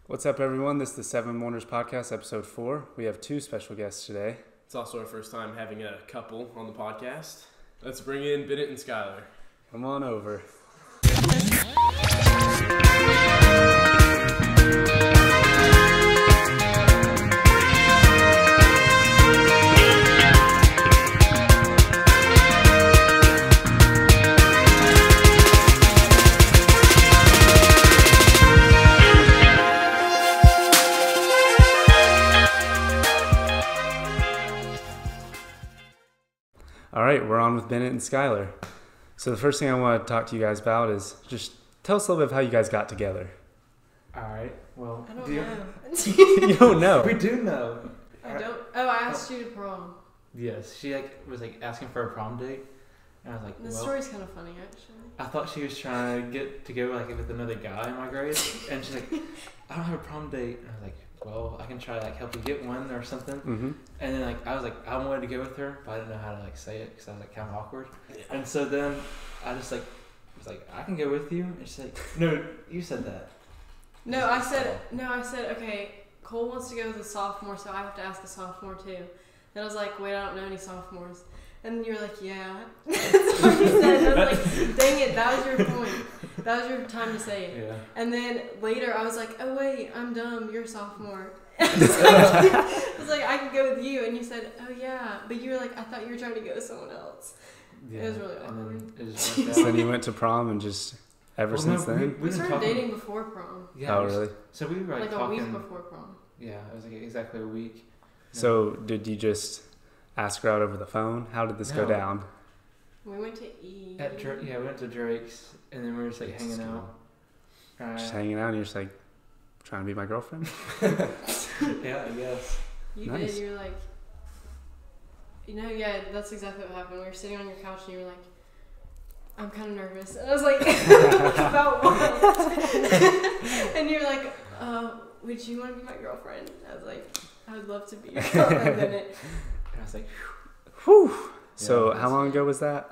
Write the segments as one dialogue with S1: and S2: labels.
S1: What's up, everyone? This is the Seven Wonders Podcast, episode 4. We have 2 special guests today.
S2: It's also our first time having a couple on the podcast. Let's bring in Bennett and Skylar.
S1: Come on over. All right, we're on with Bennett and Skylar. So the first thing I want to talk to you guys about is just tell us a little bit of how you guys got together.
S3: All right. Well,
S4: I don't know.
S1: You don't know.
S3: We do know.
S4: I don't. Oh, I asked you to prom.
S3: Yes, she was asking for a prom date, and I was like,
S4: The
S3: well,
S4: story's kind of funny, actually.
S3: I thought she was trying to get to go with another guy in my grade, and she's like, I don't have a prom date, and I was like, well, I can try to help you get one or something.
S1: Mm-hmm.
S3: And then I wanted to go with her, but I didn't know how to say it because I was kind of awkward. And so then I just was like, I can go with you, and she's like, no, you said that.
S4: No, I said, okay, Cole wants to go with a sophomore, so I have to ask a sophomore too. Then I was like, wait, I don't know any sophomores. And you were like, yeah. That's what you said. And I was like, dang it, that was your point. That was your time to say it.
S3: Yeah.
S4: And then later I was like, oh wait, I'm dumb, you're a sophomore. I was like, I can go with you. And you said, oh yeah. But you were like, I thought you were trying to go with someone else.
S3: Yeah.
S4: It was really awkward.
S3: And then it just worked out.
S1: So then you went to prom and just ever since then?
S4: We started dating before prom.
S3: Yeah,
S1: Oh, really?
S3: So we were
S4: Like
S3: talking,
S4: a week before prom.
S3: Yeah, it was like exactly a week.
S1: So did you just ask her out over the phone? How did this go
S3: No.
S1: down?
S4: We went to eat.
S3: We went to Drake's, and then we were just hanging out.
S1: Just hanging out and you're just like, trying to be my girlfriend?
S3: Yeah, I guess.
S4: You
S1: Nice.
S4: did. You were like, yeah, that's exactly what happened. We were sitting on your couch and you were like, I'm kind of nervous. And I was like, about what? And you're like, would you want to be my girlfriend? I was like, I would love to be your girlfriend.
S3: And I was like,
S1: Whew. So
S3: Yeah,
S1: how long ago was that?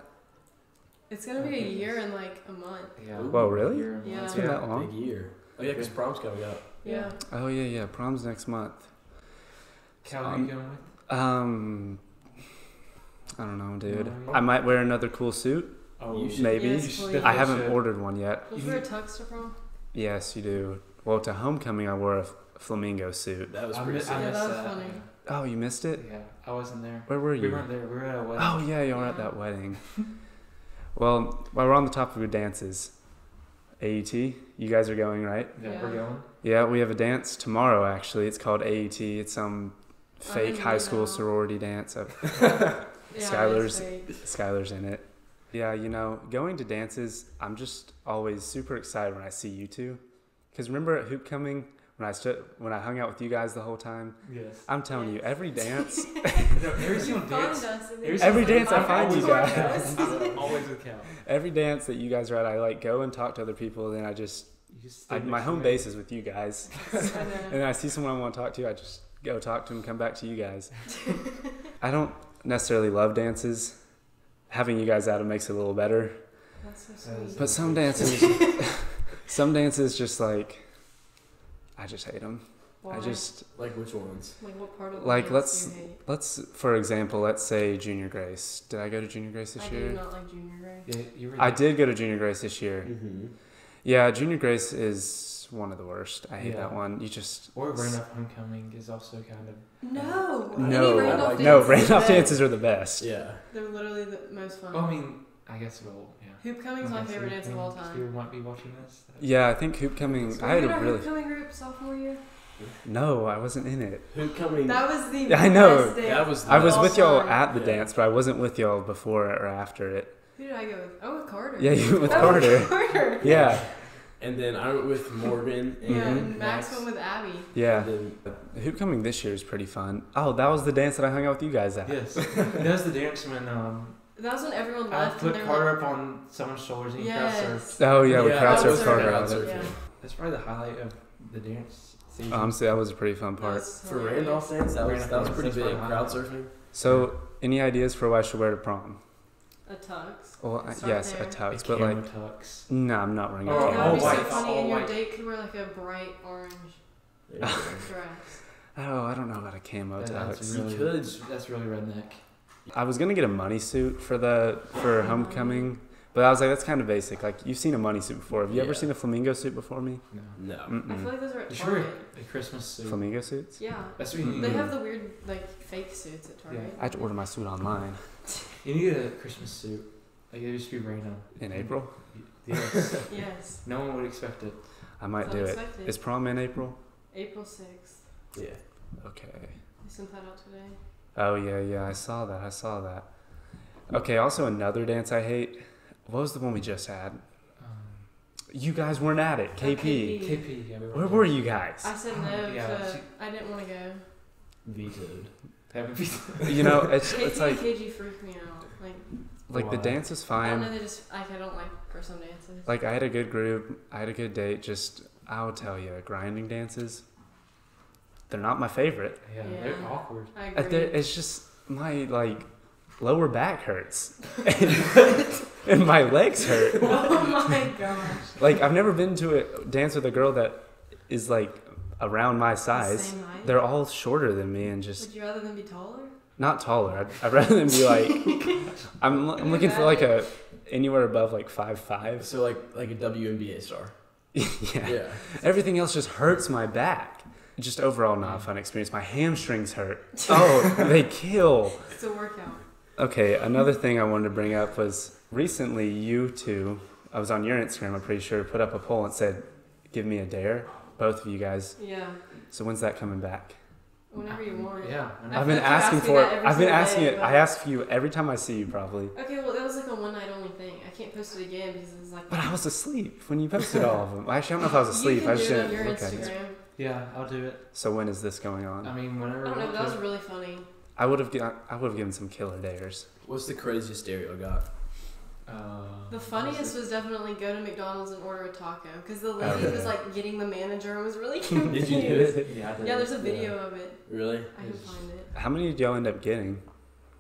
S4: It's going to be a year and like a month.
S3: yeah.
S1: Whoa, really?
S4: Yeah.
S1: It's been that long?
S2: Big year. Oh yeah, because prom's coming up.
S4: Yeah.
S1: Oh, yeah. Prom's next month.
S3: Cal, are you going with?
S1: I don't know, dude.
S3: No.
S1: I might wear another cool suit.
S3: Oh,
S2: You should-
S1: Maybe.
S4: Yes, please.
S1: I haven't
S3: should.
S1: ordered one yet.
S4: Was there a tux to prom?
S1: Yes, you do. Well, to homecoming, I wore a flamingo suit.
S2: That was
S3: I
S2: pretty
S3: missed
S2: sick.
S4: Yeah, that was
S3: that.
S4: funny.
S1: Oh, you missed it?
S3: Yeah, I wasn't there.
S1: Where were you?
S3: We weren't there. We were at a wedding.
S1: Oh, yeah, you were at
S4: Yeah.
S1: that wedding. Well, while we're on the topic of dances, AET, you guys are going, right?
S3: Yeah,
S4: Yeah.
S3: we're going.
S1: Yeah, we have a dance tomorrow, actually. It's called AET. It's some fake
S4: didn't
S1: high
S4: know.
S1: school sorority dance.
S4: Yeah,
S1: Skylar's-
S4: it's fake.
S1: Skylar's in it. Yeah, going to dances, I'm just always super excited when I see you two. Because remember at Hoop Coming, when I hung out with you guys the whole time?
S3: Yes.
S1: I'm telling you, every dance,
S3: Every
S4: You
S3: single
S4: find
S3: dance.
S4: us and
S3: Every
S4: then
S1: Every
S4: you
S1: dance I
S4: find
S1: find you
S4: us.
S1: guys.
S3: I'm always with Cal.
S1: every dance that you guys are at, I like go and talk to other people, and then my home base is with you guys.
S4: I
S1: And
S4: know.
S1: then I see someone I want to talk to, I just go talk to them, come back to you guys. I don't necessarily love dances. Having you guys at them makes it a little better.
S4: That's so
S3: That is-
S4: sweet.
S1: But some dances just like, I just hate them.
S4: Why?
S2: Like which ones?
S4: Like what part of the
S1: Like,
S4: dance do you hate?
S1: For example, let's say Junior Grace. Did I go to Junior Grace this
S4: I
S1: year?
S4: do not like junior grade.
S3: Yeah, you were.
S1: I did go to Junior Grace this year.
S2: Mm-hmm.
S1: Yeah, Junior Grace is one of the worst. I hate
S3: Yeah.
S1: that one. You just...
S3: Or Randolph Homecoming is also kind of.
S4: No.
S1: No,
S4: Any Randolph
S1: no,
S4: dances
S1: Randolph
S4: are
S1: dances are the best.
S2: Yeah.
S4: They're literally the most fun.
S3: Well, I mean, I guess we'll. Yeah.
S4: Hoop Coming's my favorite dance of all time.
S3: You might be watching this.
S1: Yeah, I think Hoop Coming...
S4: So
S1: I had
S4: you
S1: a
S4: in our
S1: really...
S4: Hoop Coming group sophomore year?
S1: No, I wasn't in it.
S2: Hoop Coming.
S4: That was the
S1: Yeah, I know.
S4: best dance.
S2: That was
S1: I was
S4: of
S1: with
S4: all
S1: y'all
S4: time.
S1: at the
S2: Yeah.
S1: dance, but I wasn't with y'all before or after it.
S4: Who did I go with? Oh, with Carter.
S1: Yeah, you went with
S4: Oh,
S1: Carter.
S4: Carter.
S1: Yeah,
S2: And then I went with Morgan and
S4: Yeah,
S1: Mhm.
S4: and Max went with Abby.
S1: yeah.
S2: And then
S1: Hoop Coming this year is pretty fun. Oh, that was the dance that I hung out with you guys at.
S3: Yes. That was the dance when
S4: That was when everyone
S3: I
S4: left.
S3: put
S4: and they were
S3: Carter
S4: like,
S3: up on someone's shoulders and he crowd surfed.
S4: yes.
S1: Oh, yeah, we
S2: Yeah,
S1: crowd
S2: that
S1: surfed
S2: was
S1: Carter
S2: crowd
S1: out of it.
S2: surfing.
S4: Yeah.
S3: That's probably the highlight of the dance season.
S1: Honestly, that was a pretty fun
S4: That
S1: part.
S4: was
S2: for
S4: hilarious.
S2: Randolph dance, that was
S3: Randolph
S2: pretty
S3: dance,
S2: big.
S3: that's probably
S2: Crowd
S3: high.
S2: surfing.
S1: So, any ideas for what I should wear to prom?
S4: A tux.
S1: Well,
S4: Start
S1: yes,
S4: there.
S1: a tux,
S3: A
S1: but like,
S3: camera tux.
S1: no, I'm not wearing a
S3: Oh,
S4: That
S1: camera
S4: would be
S3: all
S4: so
S3: white,
S4: funny,
S3: all
S4: and your
S3: white.
S4: date could wear like a bright orange
S2: There you go.
S4: Grass.
S1: Oh, I don't know about a camo
S3: That's
S1: tux.
S2: You
S3: really,
S2: could.
S3: that's really redneck.
S1: I was gonna get a money suit for homecoming, but I was like, that's kind of basic. Like, you've seen a money suit before. Have you ever
S2: Yeah.
S1: seen a flamingo suit before me?
S3: No.
S2: No.
S4: I feel
S1: Mm-mm.
S4: like those are at
S3: You sure
S4: Target.
S3: a Christmas suit?
S1: Flamingo suits?
S4: Yeah.
S3: That's what you need.
S4: They have the weird, like, fake suits at Target.
S1: I had to order my suit online
S3: You need a Christmas suit. Like, it used to be random.
S1: in April.
S3: Yes.
S4: Yes.
S3: No one would expect it.
S1: I might
S4: It's
S1: do it.
S4: unexpected.
S1: Is prom in April?
S4: April 6th.
S2: Yeah.
S1: Okay.
S4: I sent that out today.
S1: Oh yeah, I saw that. Okay, also another dance I hate. What was the one we just had? You guys weren't at it. KP.
S3: KP, yeah.
S1: Where were you guys?
S4: I said no
S3: Yeah,
S4: to. I didn't want to go.
S2: Vetoed.
S3: Haven't been.
S1: You know, it's
S4: KP
S1: like
S4: and KG freak me out. Like
S1: the
S3: Why?
S1: dance was
S4: I don't know.
S1: fine.
S4: They just I don't like some dances.
S1: Like, I had a good group. I had a good date. Just, I'll tell you, grinding dances. They're not my favorite.
S3: Yeah,
S4: Yeah.
S3: they're awkward.
S4: I
S1: They're-
S4: agree.
S1: It's just my lower back hurts, and my legs hurt.
S4: Oh my gosh.
S1: Like, I've never been to a dance with a girl that is like around my size.
S4: Same height.
S1: They're all shorter than me and just
S4: Would you rather them be taller?
S1: not taller. I'd rather than be like, I'm looking for like a anywhere above like 5'5".
S2: So like a WNBA star.
S1: Yeah.
S2: Yeah.
S1: Everything else just hurts my back. Just overall not a fun experience. My hamstrings hurt. Oh, they kill.
S4: It's a workout.
S1: Okay, another thing I wanted to bring up was recently you two, I was on your Instagram, I'm pretty sure, put up a poll and said, give me a dare, both of you guys.
S4: Yeah.
S1: So when's that coming back?
S4: Whenever you want.
S3: Yeah.
S4: I
S1: I've been
S4: feel like you
S1: asking
S4: ask me
S1: for
S4: that
S1: it.
S4: every
S1: I've been
S4: single
S1: asking
S4: day,
S1: it.
S4: but-
S1: I ask you every time I see you probably.
S4: Okay, well that was like a one night only thing. I can't post it again because it's like.
S1: But I was asleep when you posted all of them. Actually, I don't know if I was asleep.
S4: You
S1: I
S4: can
S1: just
S4: do it on
S1: didn't
S4: your
S1: look at it.
S4: Instagram.
S3: Yeah, I'll do it.
S1: So when is this going on?
S3: I mean, whenever.
S4: I don't know,
S3: you
S4: but that was
S3: want
S4: really funny.
S1: I would have given some killer dares.
S2: What's the craziest dare you got?
S3: to.
S4: The funniest was definitely go to McDonald's and order a taco because the lady
S1: Okay.
S4: was like getting the manager and was really
S2: Did
S4: confused.
S2: you do it?
S3: Yeah, I did.
S4: Yeah, there's a video of it.
S2: Really?
S4: I can find it.
S1: How many did y'all end up getting?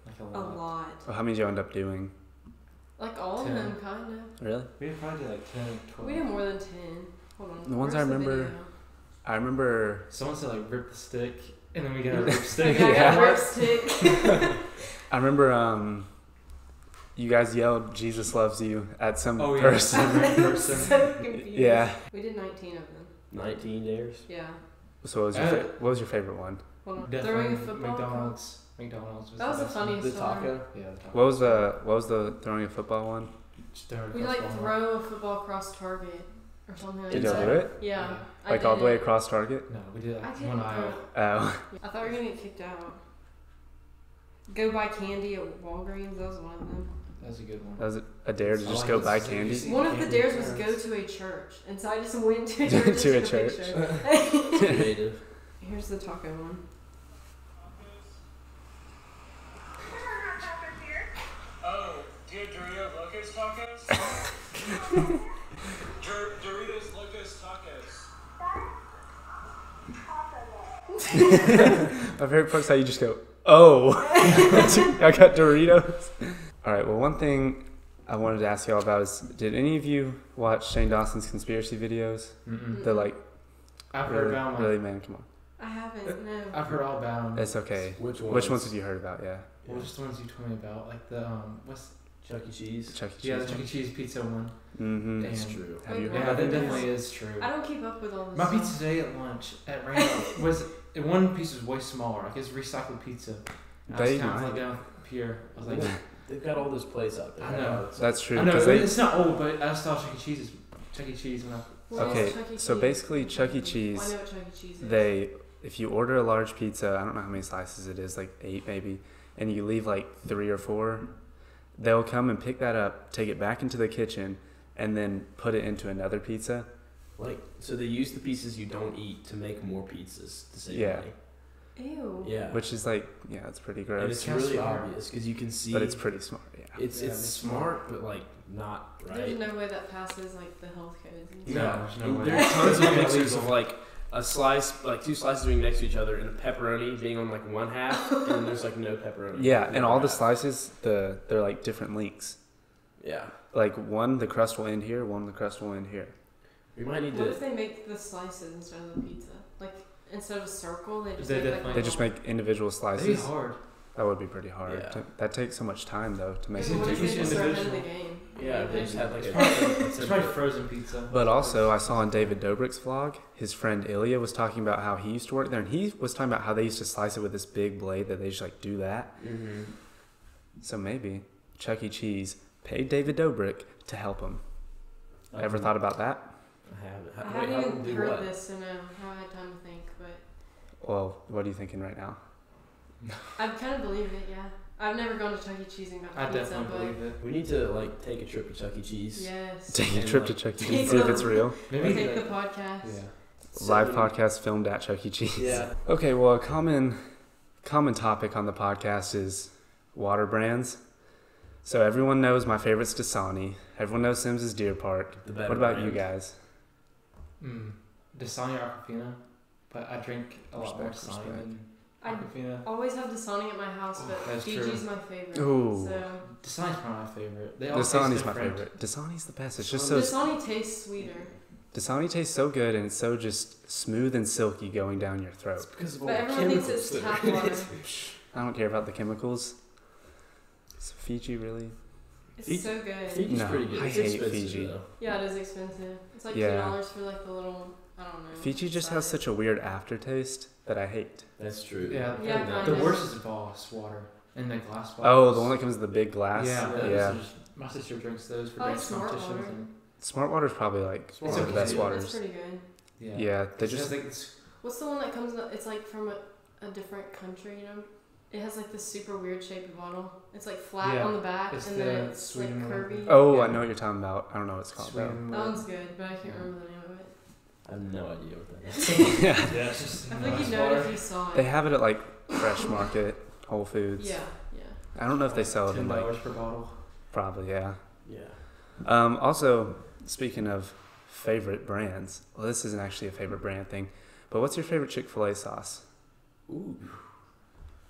S3: Like
S4: A lot.
S1: Or how many did y'all end up doing?
S4: Like all of
S3: 10.
S4: them, kind of.
S1: Really?
S3: We did probably like 10, 12.
S4: We did more than 10. Hold on.
S1: The ones I
S4: Where's
S1: remember-
S4: video?
S1: I remember.
S3: Someone said like rip the stick, and then we got a rip stick.
S4: Yeah, I got
S1: Yeah.
S4: a ripstick.
S1: I remember. You guys yelled "Jesus loves you" at some
S3: Oh, yeah.
S1: person.
S3: person.
S4: So confused.
S1: Yeah.
S4: We did 19 of them.
S2: 19 dares?
S4: Yeah.
S1: So what was your favorite one?
S4: Hold on.
S3: Definitely
S4: Throwing a football.
S3: McDonald's. McDonald's was
S4: That was
S3: the
S4: the
S3: best one.
S4: funniest
S2: The taco?
S3: Yeah, the taco.
S1: What was the throwing a football one?
S3: Just throw it
S4: We
S3: across
S4: like
S3: the
S4: throw a football across Target or something like
S1: Did
S4: that.
S1: y'all do it?
S4: Yeah. I
S1: Like
S4: did
S1: all the way
S4: it.
S1: across Target?
S3: No, we did
S4: I
S3: like
S4: couldn't
S3: one aisle.
S4: throw it.
S1: Oh.
S4: I thought we were gonna get kicked out. Go buy candy at Walgreens. That was one of them.
S3: That was a good one.
S1: That was a dare to
S3: I
S1: just
S3: like
S1: go
S3: this.
S1: buy
S3: So you
S1: candy.
S3: see-
S4: One of the
S3: candy
S4: dares was
S3: parents.
S4: go to a church, and so I just went to a church. and
S1: To a
S4: took
S1: church.
S4: picture.
S2: Creative.
S4: Here's the taco one.
S5: Oh, do you have Doritos Locos Tacos? Doritos Locos Tacos.
S1: My favorite part's how you just go, oh, I got Doritos. All right, well, one thing I wanted to ask y'all about is, did any of you watch Shane Dawson's conspiracy videos?
S3: Mm-mm.
S1: They're like,
S3: I've heard
S1: really,
S3: about them.
S1: really, man, come on.
S4: I haven't. No.
S3: I've heard all about them.
S1: It's okay.
S2: Which ones?
S1: Which ones have you heard about? Yeah.
S3: Well, just the ones you told me about, like the what's
S2: Chuck E. Cheese?
S1: Chuck E. Cheese.
S3: yeah, the Chuck E. Cheese pizza one.
S1: Mm-hmm.
S2: That's
S3: Damn.
S2: true.
S1: Have you
S4: Wait,
S1: heard
S3: Yeah,
S1: of
S3: that
S1: them?
S3: definitely is true.
S4: I don't keep up with all this.
S3: My
S4: stuff.
S3: pizza today at lunch at Randolph was one piece was way smaller. Like it's recycled pizza. And I
S1: They
S3: was kind of
S1: might.
S3: like down here. I was like,
S2: Well, they've got all those places out there.
S3: I know.
S1: That's true.
S3: I know
S1: 'cause they,
S3: it's not old, but I saw Chuck E. Cheese. Chuck E. Cheese when I
S4: What is
S1: okay,
S4: Chuck E.
S1: so
S4: Cheese?
S1: basically Chuck E.
S4: Well, I
S1: Cheese,
S4: know what Chuck E. Cheese is.
S1: if you order a large pizza, I don't know how many slices it is, like 8 maybe, and you leave like 3 or 4, they'll come and pick that up, take it back into the kitchen, and then put it into another pizza.
S2: Like, so they use the pieces you don't eat to make more pizzas to save
S1: Yeah.
S2: money.
S4: Ew.
S2: Yeah.
S1: Which is like, yeah, it's pretty
S2: and
S1: gross.
S2: it's
S3: Kinda
S2: really
S3: smart.
S2: obvious because you can see.
S1: But it's pretty smart, yeah.
S2: It's
S3: Yeah,
S2: it's
S3: it's
S2: smart, but like not right.
S4: There's no way that passes like the health codes. And
S3: No,
S4: stuff.
S3: there's no
S2: And
S3: way.
S2: There's tons of
S3: Yeah,
S2: pictures
S3: legal.
S2: of like a slice, like 2 slices being next to each other, and the pepperoni being on like one half, and then there's like no pepperoni.
S1: Yeah,
S2: on
S1: and all the
S2: half.
S1: slices, they're like different lengths.
S2: Yeah,
S1: Like one, the crust will end here, one, the crust will end here.
S2: we might need
S4: What
S2: to.
S4: if they make the slices instead of the pizza? Like instead of a circle, they just
S3: They
S4: make
S3: definitely-
S4: like
S1: They just make individual
S3: That'd be
S1: slices.
S3: hard.
S1: That would be pretty hard.
S2: Yeah.
S1: That takes so much time though to make.
S3: Is it
S4: What if they
S3: just
S4: just are ahead of the
S3: individual?
S4: game?
S2: Yeah, they just have like
S3: It's probably frozen pizza.
S1: But also, I saw on David Dobrik's vlog, his friend Ilya was talking about how he used to work there, and he was talking about how they used to slice it with this big blade that they just like do that.
S2: Mm-hmm.
S1: So maybe Chuck E. Cheese paid David Dobrik to help him. Ever thought about that?
S2: I haven't.
S4: I
S2: Wait, how
S4: haven't
S2: would
S4: even
S2: do
S4: heard
S2: what?
S4: this, and I haven't had time to think, but
S1: Well, what are you thinking right now?
S4: I kind of believe it. Yeah, I've never gone to Chuck E. Cheese and
S3: I
S4: got pizza,
S3: definitely
S4: but
S3: believe it.
S2: We need to like take a trip to Chuck E. Cheese.
S4: yes,
S1: Take a
S2: And,
S1: trip
S2: like,
S1: to Chuck E.
S4: take
S1: Cheese, see if
S4: them.
S1: it's real.
S3: Maybe
S4: take the
S3: like,
S4: podcast.
S2: Yeah.
S1: Live
S2: So-
S1: podcast filmed at Chuck E. Cheese.
S2: Yeah.
S1: Okay, well, a common topic on the podcast is water brands. So everyone knows my favorite's Dasani. Everyone knows Sims is Deer Park.
S2: The better
S1: What about you
S2: brand.
S1: guys?
S3: Dasani or Aquafina, but I drink a lot more
S1: Respect,
S3: Dasani than
S4: I
S3: Aquafina.
S4: always have Dasani at my house, but
S3: That's
S4: Gigi's
S3: true.
S4: my favorite.
S1: Ooh.
S4: So
S3: Dasani's probably my favorite. They all taste
S1: Dasani's my
S3: different.
S1: favorite. Dasani's the best. It's just so
S4: Dasani tastes sweeter.
S1: Dasani tastes so good, and it's so just smooth and silky going down your
S2: It's
S1: throat.
S2: because of all
S4: But
S2: the
S4: everyone thinks
S2: chemicals
S4: it's
S2: that
S4: tap
S2: are-
S4: water.
S1: I don't care about the chemicals. So Fiji, really?
S4: It's
S2: Fiji-
S4: so good.
S2: Fiji's
S1: No,
S2: pretty good.
S1: I
S2: It's
S1: hate
S2: expensive,
S1: Fiji.
S2: though.
S4: Yeah, it is expensive. It's like
S1: Yeah.
S4: $2 for like the little, I don't know.
S1: Fiji just has
S4: size.
S1: such a weird aftertaste that I hate.
S2: That's true.
S3: Yeah,
S4: Yeah,
S2: Kinda.
S3: the
S4: kinda.
S3: worst is Voss water in the glass bottles.
S1: Oh, the one that comes in the big glass?
S3: Yeah,
S2: Yeah.
S1: Yeah.
S3: My sister drinks those for
S4: I like
S3: dance
S4: Smart
S3: competitions.
S4: Water.
S3: And,
S1: Smart Water's probably like
S2: Smart
S1: one of the
S3: Water's
S1: best
S3: okay.
S1: waters.
S4: It's pretty good.
S3: yeah,
S1: Yeah, they
S3: It
S1: just
S3: has, like, it's-
S4: What's the one that comes? It's like from a different country, you know? It has like this super weird shaped bottle. It's like flat
S3: Yeah,
S4: on the back,
S3: it's
S4: and
S3: the
S4: then it's like
S3: Sweden one.
S4: curvy.
S1: Oh,
S3: Yeah.
S1: I know what you're talking about. I don't know what it's called though.
S3: Sweden
S4: That
S3: water.
S4: one's good, but I can't remember the name of it.
S2: I have no idea what that is.
S1: Yeah.
S3: Yeah, it's just
S4: I think
S3: glass
S4: you'd know it
S3: water.
S4: if you saw it.
S1: They have it at like Fresh Market, Whole Foods.
S4: Yeah, yeah.
S1: I don't know if they sell it in like
S3: $10 per bottle.
S1: probably, yeah.
S2: Yeah.
S1: Also, speaking of favorite brands, well, this isn't actually a favorite brand thing, but what's your favorite Chick-fil-A sauce?
S2: Ooh,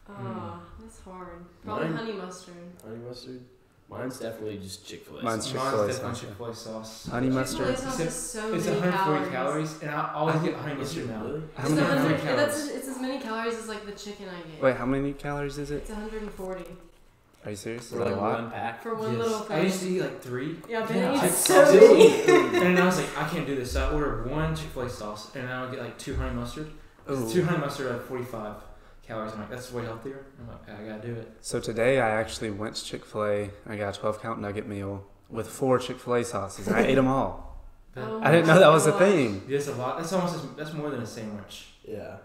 S4: Ah, that's hard. Probably
S2: Mine-
S4: honey mustard.
S2: honey mustard. Mine's definitely just Chick-fil-A.
S1: Mine's
S2: sauce.
S1: Chick-fil-A
S3: Mine's definitely
S1: sauce, yeah.
S3: Chick-fil-A sauce.
S1: Honey mustard.
S4: Chick-fil-A sauce is so
S3: It's
S4: many
S3: 140
S4: calories.
S3: calories, and I always get honey
S2: Is
S3: mustard
S2: it
S3: now.
S2: really?
S1: How
S4: It's,
S1: many?
S3: 140
S4: 100, that's,
S3: calories.
S4: it's as many calories as like the chicken I get.
S1: Wait, how many calories is it?
S4: It's 140
S1: Are you serious? Is
S2: For
S1: that a
S2: like
S1: lot?
S2: one pack.
S4: for one
S3: Yes.
S4: little
S3: I
S4: thing.
S3: used to eat like 3.
S4: Yeah, but
S3: Yeah,
S4: it
S3: I
S4: eats so
S3: still
S4: many.
S3: eat 3. And then I was like, I can't do this. So I ordered 1 Chick-fil-A sauce, and then I would get like 2 honey mustard.
S1: Ooh.
S3: 2 honey mustard at 45 calories. I'm like, that's way healthier. I'm like, I gotta do it.
S1: So today I actually went to Chick-fil-A. I got a 12-count nugget meal with 4 Chick-fil-A sauces. I ate them all.
S4: Oh
S1: I didn't know that was a
S4: my
S1: thing.
S3: It's a lot. That's almost that's more than a sandwich.
S2: Yeah.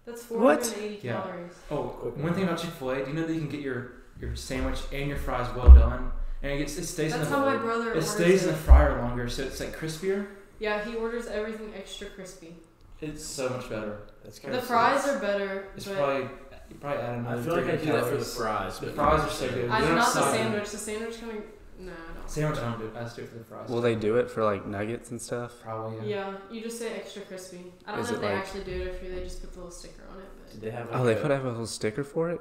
S4: That's
S1: What?
S4: 480
S3: Yeah.
S4: calories.
S3: Oh, one thing about Chick-fil-A, do you know that you can get your sandwich and your fries well done, and it stays
S4: That's
S3: in
S4: how my
S3: the
S4: brother
S3: it
S4: orders
S3: stays in
S4: it.
S3: the fryer longer, so it's like crispier.
S4: Yeah, he orders everything extra crispy.
S3: It's so much better.
S2: That's kind
S4: The
S2: of
S4: fries are better,
S3: It's
S4: but
S3: probably you probably add
S2: I
S3: another.
S2: feel like I
S3: 300
S2: do that for the
S3: calories.
S2: fries.
S3: The
S2: but
S3: fries
S2: not
S3: are so good.
S4: I
S3: They
S4: do
S3: don't
S4: not the
S3: suck.
S4: sandwich. The sandwich kind of no, I don't.
S3: Sandwich I don't do. I just do it for the fries.
S1: Will they do it for like nuggets and stuff?
S3: Probably yeah.
S4: Yeah, you just say extra crispy. I don't
S1: Is
S4: know if
S1: it
S4: they
S1: like-
S4: actually do it or if they just put the little sticker on it,
S2: Do they have like
S1: Oh, they
S2: a,
S1: put a little sticker for it?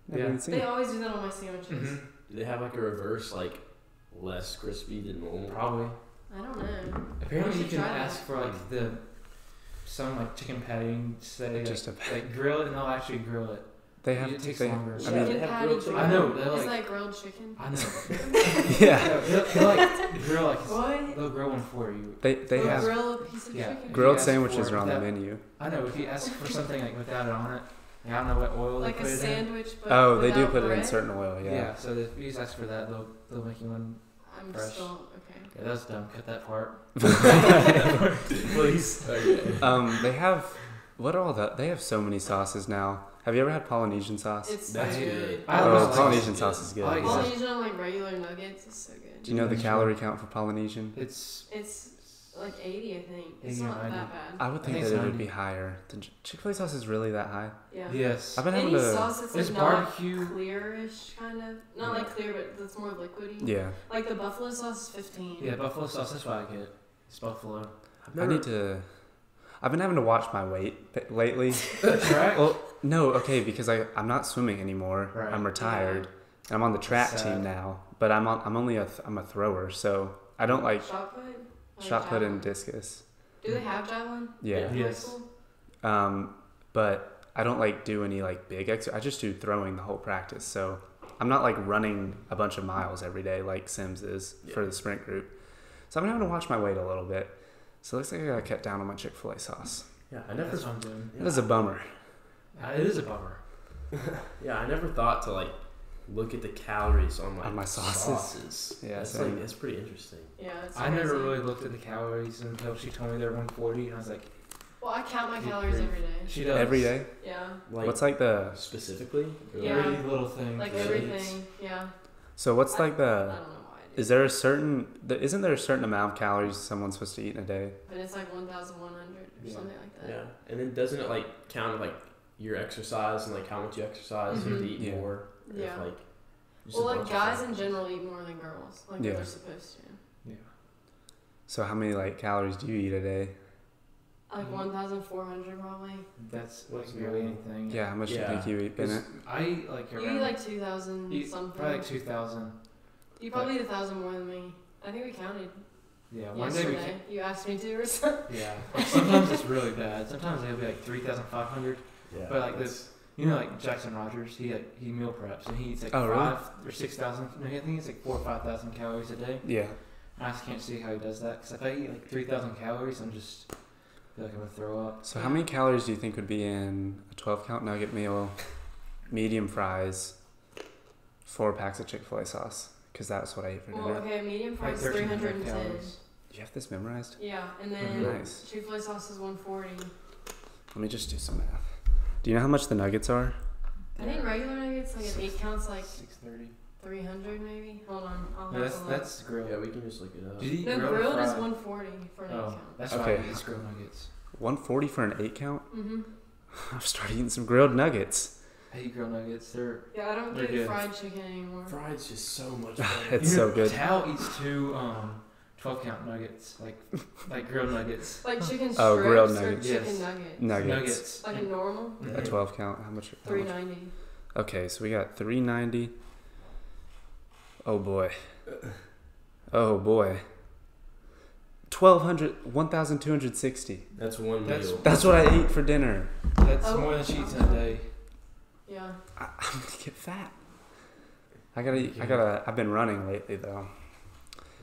S1: Never
S3: Yeah.
S1: even
S4: but
S1: seen
S4: they
S1: it.
S4: always do that on my sandwiches.
S3: Mhm.
S2: do they have like a reverse like less crispy than normal?
S3: Probably.
S4: I don't know.
S3: Apparently you
S4: should
S3: can
S4: try that.
S3: ask for like some like chicken patty and say
S1: Just
S3: like grill it, and they'll actually grill it.
S1: They have.
S3: It takes
S1: they,
S3: longer.
S1: I
S2: Yeah,
S1: mean,
S2: they
S4: Chicken
S2: have
S4: patty
S2: grilled chicken.
S3: I know.
S4: grill.
S3: They're
S4: Is
S3: like
S4: that grilled chicken?
S3: I know.
S1: yeah.
S3: They'll like grill like
S4: What?
S3: they'll grill one for you.
S1: They
S4: They'll
S1: have
S4: grill a piece of
S3: Yeah.
S4: chicken?
S3: If you
S1: grilled
S3: ask
S1: sandwiches
S3: for
S1: are on the
S3: that-
S1: menu.
S3: I know if you ask for something like without it on it, like, I don't know what oil
S4: Like
S3: they
S4: a
S3: put it in.
S4: sandwich, but
S1: Oh, they do
S4: without
S1: put it in
S4: bread?
S1: certain oil.
S3: Yeah.
S1: Yeah.
S3: So if you just ask for that, they'll make you one.
S4: I'm
S3: fresh.
S4: still okay.
S3: Yeah, that's dumb. Cut that part.
S2: Please. Okay.
S1: They have. What are all that? They have so many sauces now. Have you ever had Polynesian sauce?
S4: It's
S2: That's
S4: so
S2: good.
S4: good.
S3: I
S1: Oh,
S3: always like-
S1: Polynesian sauce is good.
S3: I like
S1: yeah.
S4: Polynesian on like regular nuggets is so good.
S1: Do you know the calorie count for Polynesian?
S3: It's
S4: It's like 80, I think. It's
S3: 80 or
S4: not
S3: 90.
S4: that bad.
S1: I would
S3: I
S1: think
S3: think
S1: that
S3: it's
S1: it would
S3: 90.
S1: be higher. The Chick-fil-A sauce is really that high?
S4: Yeah.
S3: yes.
S1: I've been
S4: Any
S1: having to.
S4: sauce that's
S3: It's
S4: like not
S3: barbecue.
S4: clearish, kind of. Not like clear, but that's more liquidy.
S1: Yeah.
S4: Like the buffalo sauce is 15.
S3: Yeah, buffalo sauce. That's what I get. It's buffalo.
S1: I need to. I've been having to watch my weight lately.
S3: Track.
S1: Well, no, okay, because I'm not swimming anymore.
S3: Right.
S1: I'm retired. And I'm on the track
S3: Sad.
S1: team now, but I'm only I'm a thrower, so I don't like
S4: Shot put? Like
S1: shot put
S4: javelin?
S1: and discus.
S4: Do they have javelin?
S1: Yeah.
S3: Yeah. Yes.
S4: Cool.
S1: But I don't like do any like big I just do throwing the whole practice. So I'm not like running a bunch of miles every day like Sims is for the sprint group. So I'm having to watch my weight a little bit. So it looks like I gotta cut down on my Chick-fil-A sauce.
S2: Yeah, I never.
S3: That's what I'm doing.
S1: That is a bummer.
S3: It is a bummer.
S2: Yeah, I never thought to like look at the calories on
S1: my sauces. Yeah,
S2: that's
S1: same.
S2: it's pretty interesting.
S4: Yeah, it's
S3: I never
S4: crazy.
S3: really looked at the calories until she told me they're 140, and I was like,
S4: Well, I count my calories every day.
S3: she does.
S1: Every day?
S4: Yeah.
S2: Like
S1: What's like the
S2: specifically?
S4: Yeah.
S3: Every little thing.
S4: Like
S3: she eats.
S4: everything. Yeah.
S1: So what's like
S4: I
S1: the
S4: don't know why I do.
S1: is there a certain isn't there a certain amount of calories someone's supposed to eat in a day?
S4: But it's like 1,100 or something like that.
S2: Yeah, and then doesn't it like count like your exercise and like how much you exercise? You have to eat
S1: Yeah.
S2: more.
S4: Yeah.
S2: If, like, just
S4: Well,
S2: a
S4: like
S2: bunch of
S4: guys
S2: things.
S4: in general eat more than girls. Like
S1: Yeah.
S4: they're supposed to.
S3: Yeah.
S1: So how many like calories do you eat a day?
S4: Like 1,400 probably.
S3: That's like barely anything.
S1: Yeah, how much do you
S2: Yeah.
S1: think you eat, Bennett?
S3: I eat like
S4: You
S3: around.
S4: eat like 2,000
S3: eat
S4: something.
S3: probably like 2,000.
S4: You probably eat 1,000 more than me. I think we counted
S3: Yeah, one day we
S4: yesterday. You asked me to or something.
S3: Yeah. Sometimes it's really bad. Sometimes it'll be like 3,500.
S2: Yeah,
S3: But like
S2: that's-
S3: this, you know, like Jackson Rogers, he meal preps and he eats like
S1: Oh, really?
S3: 5 or 6,000. No, I think it's like 4,000 or 5,000 calories a day.
S1: Yeah.
S3: I just can't see how he does that because if I eat like 3,000 calories, I feel like I'm gonna throw up.
S1: So how many calories do you think would be in a 12 count nugget meal, medium fries, 4 packs of Chick-fil-A sauce? Because that's what I eat for
S4: Well,
S1: dinner.
S4: okay, medium
S3: Like
S4: fries
S3: 1,300
S4: 310.
S3: calories.
S1: Do you have this memorized?
S4: Yeah, and then
S1: Nice.
S4: Chick-fil-A sauce is 140.
S1: Let me just do some math. Do you know how much the nuggets are?
S4: I think regular nuggets, like an 8 counts, like
S3: 630.
S4: 300 maybe. Hold on, I'll
S3: No,
S4: have to look.
S3: that's grilled.
S2: Yeah, we can just look it up.
S3: Did you eat
S4: No,
S3: grilled or
S4: grilled is
S3: fried?
S4: 140 for an 8
S3: Oh,
S4: count.
S3: that's
S1: Okay.
S3: why I eat grilled nuggets.
S1: 140 for an 8 count?
S4: Mm-hmm.
S1: I've started eating some grilled nuggets.
S3: I eat grilled nuggets. They're
S4: Yeah, I don't
S3: They're
S4: get
S3: good.
S4: fried chicken anymore.
S2: Fried's just so much better.
S1: It's so good.
S3: Tal eats 2 12 count nuggets, like grilled nuggets.
S4: Like chicken strips
S1: Oh, grilled
S4: or
S1: nuggets.
S4: chicken
S3: Yes.
S4: nuggets.
S1: Nuggets.
S4: Like a normal,
S1: A 12 count. How much? how much?
S4: 390.
S1: Okay, so we got 390. Oh boy. Oh boy. 1,260.
S2: That's one
S3: That's-
S2: meal.
S1: That's what I ate for dinner.
S3: That's
S4: Oh.
S3: more than she eats in a day.
S4: Yeah.
S1: I'm gonna get fat. I've been running lately though.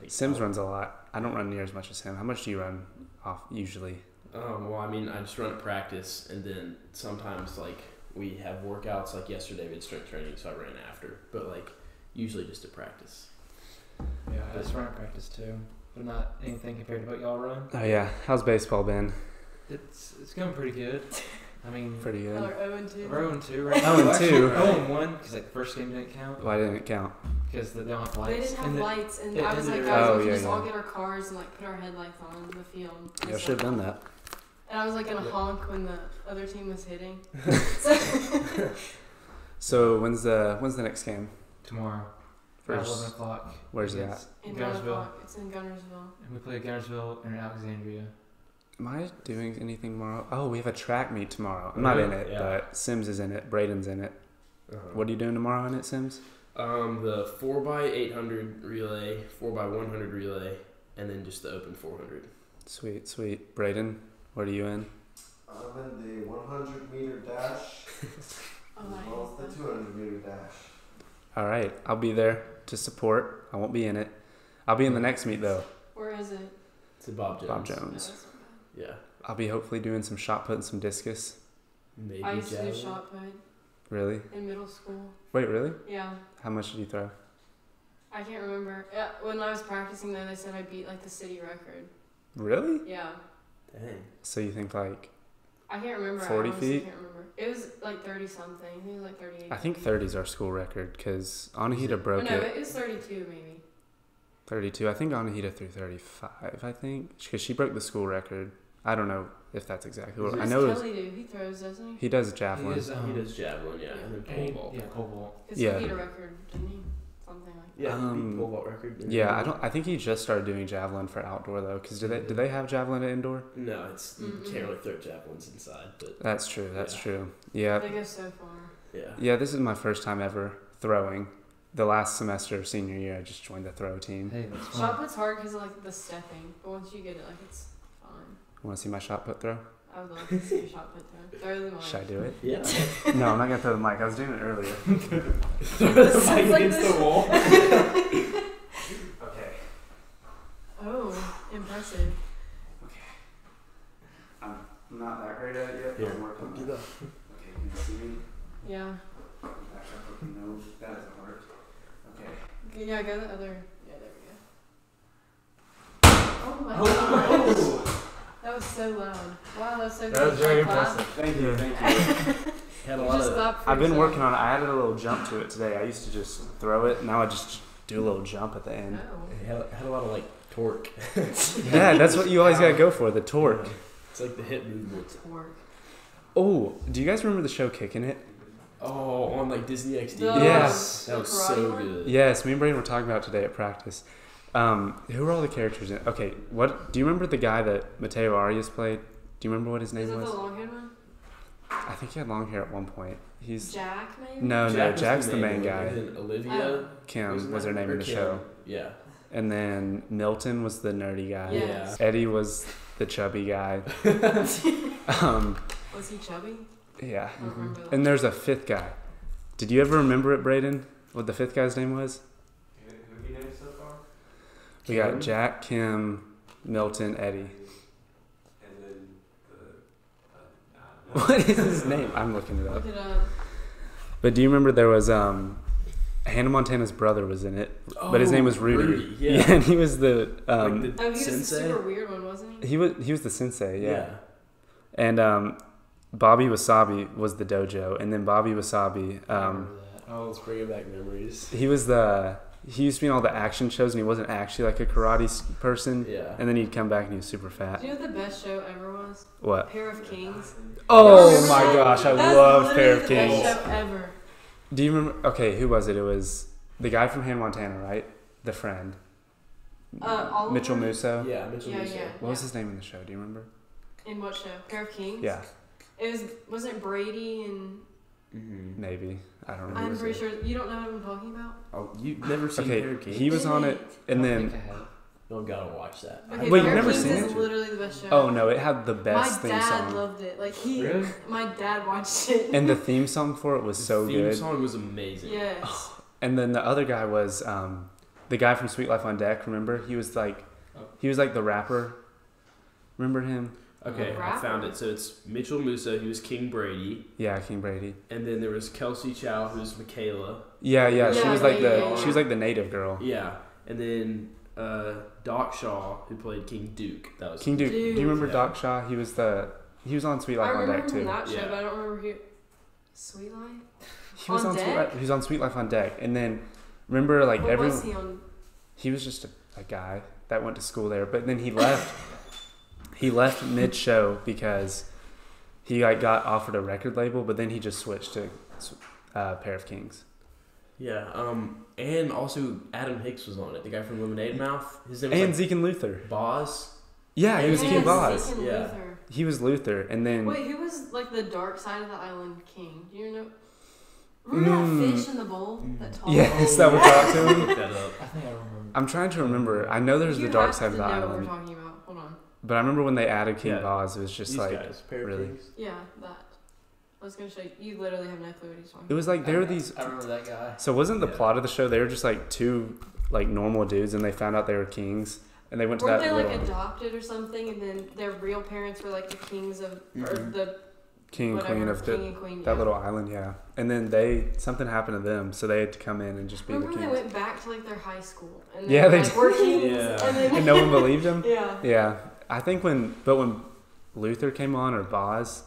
S2: Like,
S1: Sims runs a lot. I don't run near as much as him. How much do you run off usually?
S2: Well, I mean, I just run at practice, and then sometimes like we have workouts. Like yesterday, we had strength training, so I ran after. But like usually just at practice.
S3: Yeah, I just run at practice too, but not anything compared to what y'all run.
S1: Oh yeah. How's baseball been?
S3: It's going pretty good. I mean,
S1: Pretty good.
S4: Another 0 and 2.
S3: we're 0-2 right
S1: Oh,
S3: now.
S1: and 2.
S3: 0-1 because like the first game didn't count
S1: Why didn't it count?
S3: because they don't have
S4: They
S3: lights.
S4: didn't have
S3: And the-
S4: lights, and
S3: it
S4: I was like,
S3: ended
S4: guys,
S1: Oh,
S4: we can
S1: yeah,
S4: just all
S1: yeah.
S4: get our cars and like put our headlights on the field.
S1: Yeah, should have done that.
S4: And I was like gonna honk when the other team was hitting.
S1: So when's the next game?
S3: tomorrow. At 11
S1: First.
S3: o'clock.
S1: Where's it
S3: against
S4: In 9
S3: Gunnersville.
S4: o'clock. It's in Gunnersville.
S3: And we play Gunnersville and Alexandria.
S1: Am I doing anything tomorrow? Oh, we have a track meet tomorrow. I'm not in it,
S2: Yeah.
S1: but Sims is in it. Braden's in it. What are you doing tomorrow in it, Sims?
S2: The 4x800 relay, 4x100 relay, and then just the open 400.
S1: Sweet, sweet. Braden, what are you in?
S6: I'm in the 100 meter dash
S4: Oh,
S6: as
S4: I
S6: well
S4: hate
S6: as
S4: that.
S6: the 200 meter dash.
S1: All right, I'll be there to support. I won't be in it. I'll be in the next meet though.
S4: Where is it?
S2: It's a Bob Jones.
S1: Bob
S4: No,
S1: Jones.
S4: that's not
S2: Yeah.
S1: I'll be hopefully doing some shot put and some discus.
S2: Maybe
S4: bad. I used to do
S2: javelin.
S4: shot put
S1: Really?
S4: in middle school.
S1: Wait, really?
S4: Yeah.
S1: How much did you throw?
S4: I can't remember. Yeah, when I was practicing there, they said I beat like the city record.
S1: Really?
S4: Yeah.
S2: Dang.
S1: So you think like?
S4: I can't remember.
S1: 40
S4: I honestly
S1: feet?
S4: can't remember. It was like 30 something. I think it was like 38.
S1: I think 30 is our school record because Anahita broke
S4: no,
S1: it.
S4: it was 32 maybe.
S1: 32. I think Anahita threw 35. I think because she broke the school record. I don't know if that's exactly what
S4: What
S1: I
S4: does
S1: know.
S4: Kelly do? He throws, doesn't he?
S1: He does javelin.
S3: He is,
S2: He does javelin, yeah, and then pole vault.
S3: Yeah, pole vault.
S4: Because
S1: Yeah.
S4: he beat a record, didn't he? Something like that.
S2: Yeah, he
S1: Um,
S2: beat pole vault record. didn't
S1: Yeah,
S2: he?
S1: I think he just started doing javelin for outdoor though. Because do they have javelin at indoor?
S2: No, it's you
S4: Mm-mm.
S2: can't really throw javelins inside, but
S1: That's true. That's
S2: Yeah.
S1: true. Yeah.
S4: They go so far.
S2: yeah.
S1: Yeah. This is my first time ever throwing. The last semester of senior year, I just joined the throw team.
S3: Hey, that's
S4: Shot
S3: fun.
S4: put's hard because of like the stepping, but once you get it, like it's fine.
S1: Want to see my shot put throw?
S4: I would love to see your shot put through. Throw the mic.
S1: Should I do it?
S2: Yeah.
S1: No, I'm not gonna throw the mic. I was doing it earlier.
S2: Throw the mic
S4: like
S2: against
S4: this.
S2: the wall.
S1: Okay.
S4: Oh, impressive.
S1: I'm not that great at it yet.
S2: Here,
S1: I'm working on
S2: do
S1: it.
S2: that.
S1: Okay, can you see me?
S4: Yeah.
S1: No, that doesn't work. Okay.
S4: Yeah, go the other. Yeah, there we go. Oh my god. That was so loud. Wow, that was so good.
S3: That was very
S4: Clap.
S3: impressive.
S1: Thank you. Thank you.
S2: Had a
S4: You
S2: lot
S4: just
S2: of.
S4: clapped for
S1: I've been
S4: yourself.
S1: working on it. I added a little jump to it today. I used to just throw it. Now I just do a little jump at the end.
S4: Oh.
S2: Had a lot of like torque.
S1: Yeah, that's what you always gotta go for, the torque.
S2: It's like the hip movement.
S4: Torque.
S1: Oh, do you guys remember the show Kicking It?
S2: Oh, on like Disney XD.
S4: The-
S1: Yes.
S2: That was
S4: the karate
S2: so
S4: one?
S2: good.
S1: Yes, me and Brayden were talking about today at practice. Who were all the characters in it? Okay, what do you remember the guy that Mateo Arias played? Do you remember what his
S4: Is
S1: name
S4: it
S1: was?
S4: the long haired one?
S1: I think he had long hair at one point. He's
S4: Jack, maybe?
S1: no,
S2: Jack was
S1: Jack's the main
S2: one,
S1: guy.
S2: and then Olivia
S4: Oh.
S1: Kim was her
S2: that-
S1: name
S2: or
S1: in the
S2: Kim.
S1: show.
S2: Yeah.
S1: And then Milton was the nerdy guy.
S4: Yes.
S1: Eddie was the chubby guy. um,
S4: Was he chubby?
S1: yeah.
S4: I don't remember that.
S1: And there's a fifth guy. Did you ever remember it, Brayden? What the fifth guy's name was?
S6: Who you named so far?
S1: We got Jack, Kim, Milton, Eddie.
S6: And then
S1: What is his name? I'm looking it up.
S4: Look it up.
S1: But do you remember there was Hannah Montana's brother was in it, but his name was Rudy.
S2: Yeah.
S1: And he was the
S2: Like the
S4: Oh, he was the
S2: sensei.
S4: super weird one, wasn't he?
S1: he was the sensei, yeah.
S2: Yeah.
S1: And Bobby Wasabi was the dojo, and then Bobby Wasabi,
S3: I remember that.
S2: Oh, let's bring back memories.
S1: he used to be in all the action shows, and he wasn't actually like a karate person.
S2: Yeah.
S1: And then he'd come back and he was super fat.
S4: Do you know what the best show ever was?
S1: What?
S4: Pair of Kings.
S1: Oh
S4: Remember
S1: my
S4: that?
S1: gosh, I
S4: That's
S1: love
S4: literally
S1: Pair of
S4: the
S1: Kings.
S4: best show ever.
S1: Do you remember? Okay, who was it? It was the guy from Hannah Montana, right? The friend.
S4: Oliver?
S1: Mitchell Musso.
S2: Yeah, Mitchell
S4: Yeah,
S2: Musso.
S4: yeah.
S1: What was his name in the show? Do you remember?
S4: In what show? Pair of Kings?
S1: Yeah,
S4: Wasn't it Brady and
S2: Mm-hmm.
S1: maybe. I don't remember.
S4: I'm pretty sure you don't know what I'm talking about?
S2: Oh, you've never seen
S1: Okay,
S2: Pair of Kings?
S1: he was on it, and
S3: I
S1: then
S3: think I have.
S2: No, gotta watch that.
S4: Okay,
S1: Wait,
S4: Pair
S1: you've never
S4: of Kings
S1: seen
S4: is
S1: it?
S4: literally the best show.
S1: oh no, it had the best
S4: my
S1: theme
S4: dad
S1: song,
S4: loved it. Like
S3: Really?
S4: my dad watched it.
S1: and the theme song for it was so
S2: the
S1: good.
S2: theme song was amazing.
S4: Yes.
S1: And then the other guy was the guy from Sweet Life on Deck. Remember, he was like the rapper. Remember him?
S2: Okay, I
S4: Rapper?
S2: found it. So it's Mitchell Musso, who was King Brady,
S1: Yeah, King Brady.
S2: and then there was Kelsey Chow, who's Michaela.
S1: Yeah, she
S4: Yeah,
S1: was like
S4: yeah.
S1: she was like the native girl.
S2: Yeah, and then Doc Shaw, who played King Duke. That was
S1: King Duke. Do
S4: Dude.
S1: you remember
S2: Yeah.
S1: Doc Shaw? He was on Sweet
S4: I
S1: Life on
S4: remember
S1: Deck
S4: him from
S1: too.
S4: that show,
S2: Yeah.
S4: but I don't remember who. Sweet Life?
S1: He was
S4: On
S1: on Sweet
S4: Deck?
S1: Life. He was on Sweet Life on Deck, and then remember like
S4: What
S1: everyone.
S4: was he on?
S1: He was just a guy that went to school there, but then he left. He left mid show because he like got offered a record label, but then he just switched to Pair of Kings.
S2: Yeah, and also Adam Hicks was on it, the guy from Lemonade Mouth. His name was
S1: And
S2: like
S1: Zeke and Luther.
S2: Boz.
S1: Yeah, he was
S2: Yes,
S1: King
S4: Yes,
S1: Boz.
S4: Zeke and
S2: Yeah.
S4: Luther.
S1: He was Luther, and then
S4: Wait, who was like the dark side of the island king? Do you know? Remember that fish in the bowl? That tall
S1: yes,
S4: bowl?
S1: that would talk to him.
S2: Look that up.
S3: I think I remember.
S1: I'm trying to remember. I know there's
S4: You
S1: the dark
S4: have
S1: side of
S4: to
S1: the
S4: know what
S1: island,
S4: we're talking about. Hold on.
S1: but I remember when they added King
S2: Yeah.
S1: Boz, it was just
S2: These
S1: like
S2: guys, Pair of
S1: really.
S2: Kings.
S4: Yeah, that. I was gonna show you. You literally have no clue what he's talking
S1: It was like there were these.
S3: I remember that guy.
S1: So wasn't the
S2: Yeah.
S1: plot of the show? They were just like two like normal dudes, and they found out they were kings, and they went to
S4: Weren't
S1: that
S4: they like
S1: little
S4: adopted or something, and then their real parents were like the kings of, or
S2: Mhm.
S4: the
S1: king and
S4: whatever,
S1: queen of
S4: king and queen.
S1: that
S4: yeah.
S1: little island, yeah. And then something happened to them, so they had to come in and just be
S4: Remember
S1: the
S4: when they
S1: kings.
S4: went back to like their high school and
S1: Yeah,
S4: they
S1: they
S4: were, like, we're kings,
S2: Yeah.
S4: and then
S1: And no one believed them.
S4: yeah.
S1: Yeah, I think when Luther came on or Boz,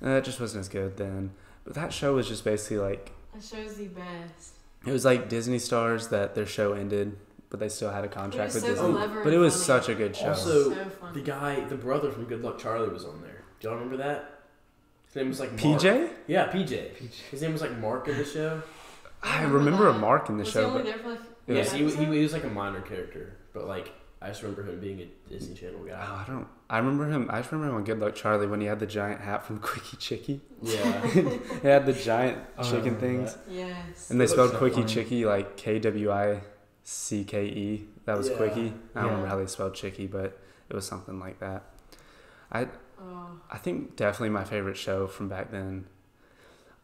S1: it just wasn't as good then. But that show was just basically like
S4: That show's the best.
S1: it was like Disney stars that their show ended, but they still had a contract
S4: was
S1: with
S4: so
S1: Disney.
S4: clever
S1: But it
S4: and
S1: was
S4: funny.
S1: such a good show.
S2: Also,
S4: So fun.
S2: the brother from Good Luck Charlie was on there. Do y'all remember that? His name was like Mark.
S1: PJ?
S2: Yeah, PJ. His name was like Mark in the show.
S1: I remember a
S4: that.
S1: Mark in the
S4: was
S1: show,
S4: he only
S1: but
S4: there for like
S1: It
S2: Yeah,
S1: was-
S2: he was like a minor character, but like I just remember him being a Disney Channel guy.
S1: oh, I remember him. I just remember him on Good Luck Charlie when he had the giant hat from Quickie Chickie.
S2: Yeah.
S1: He had the giant
S3: Oh, I
S1: chicken
S3: remember
S1: things,
S4: yes.
S1: and they
S3: That
S1: spelled
S3: looks so
S1: Quickie
S3: funny.
S1: Chickie like Kwicke. That was
S2: Yeah.
S1: Quickie. I don't
S4: Yeah.
S1: remember how they spelled Chickie, but it was something like that.
S4: I
S1: I think definitely my favorite show from back then.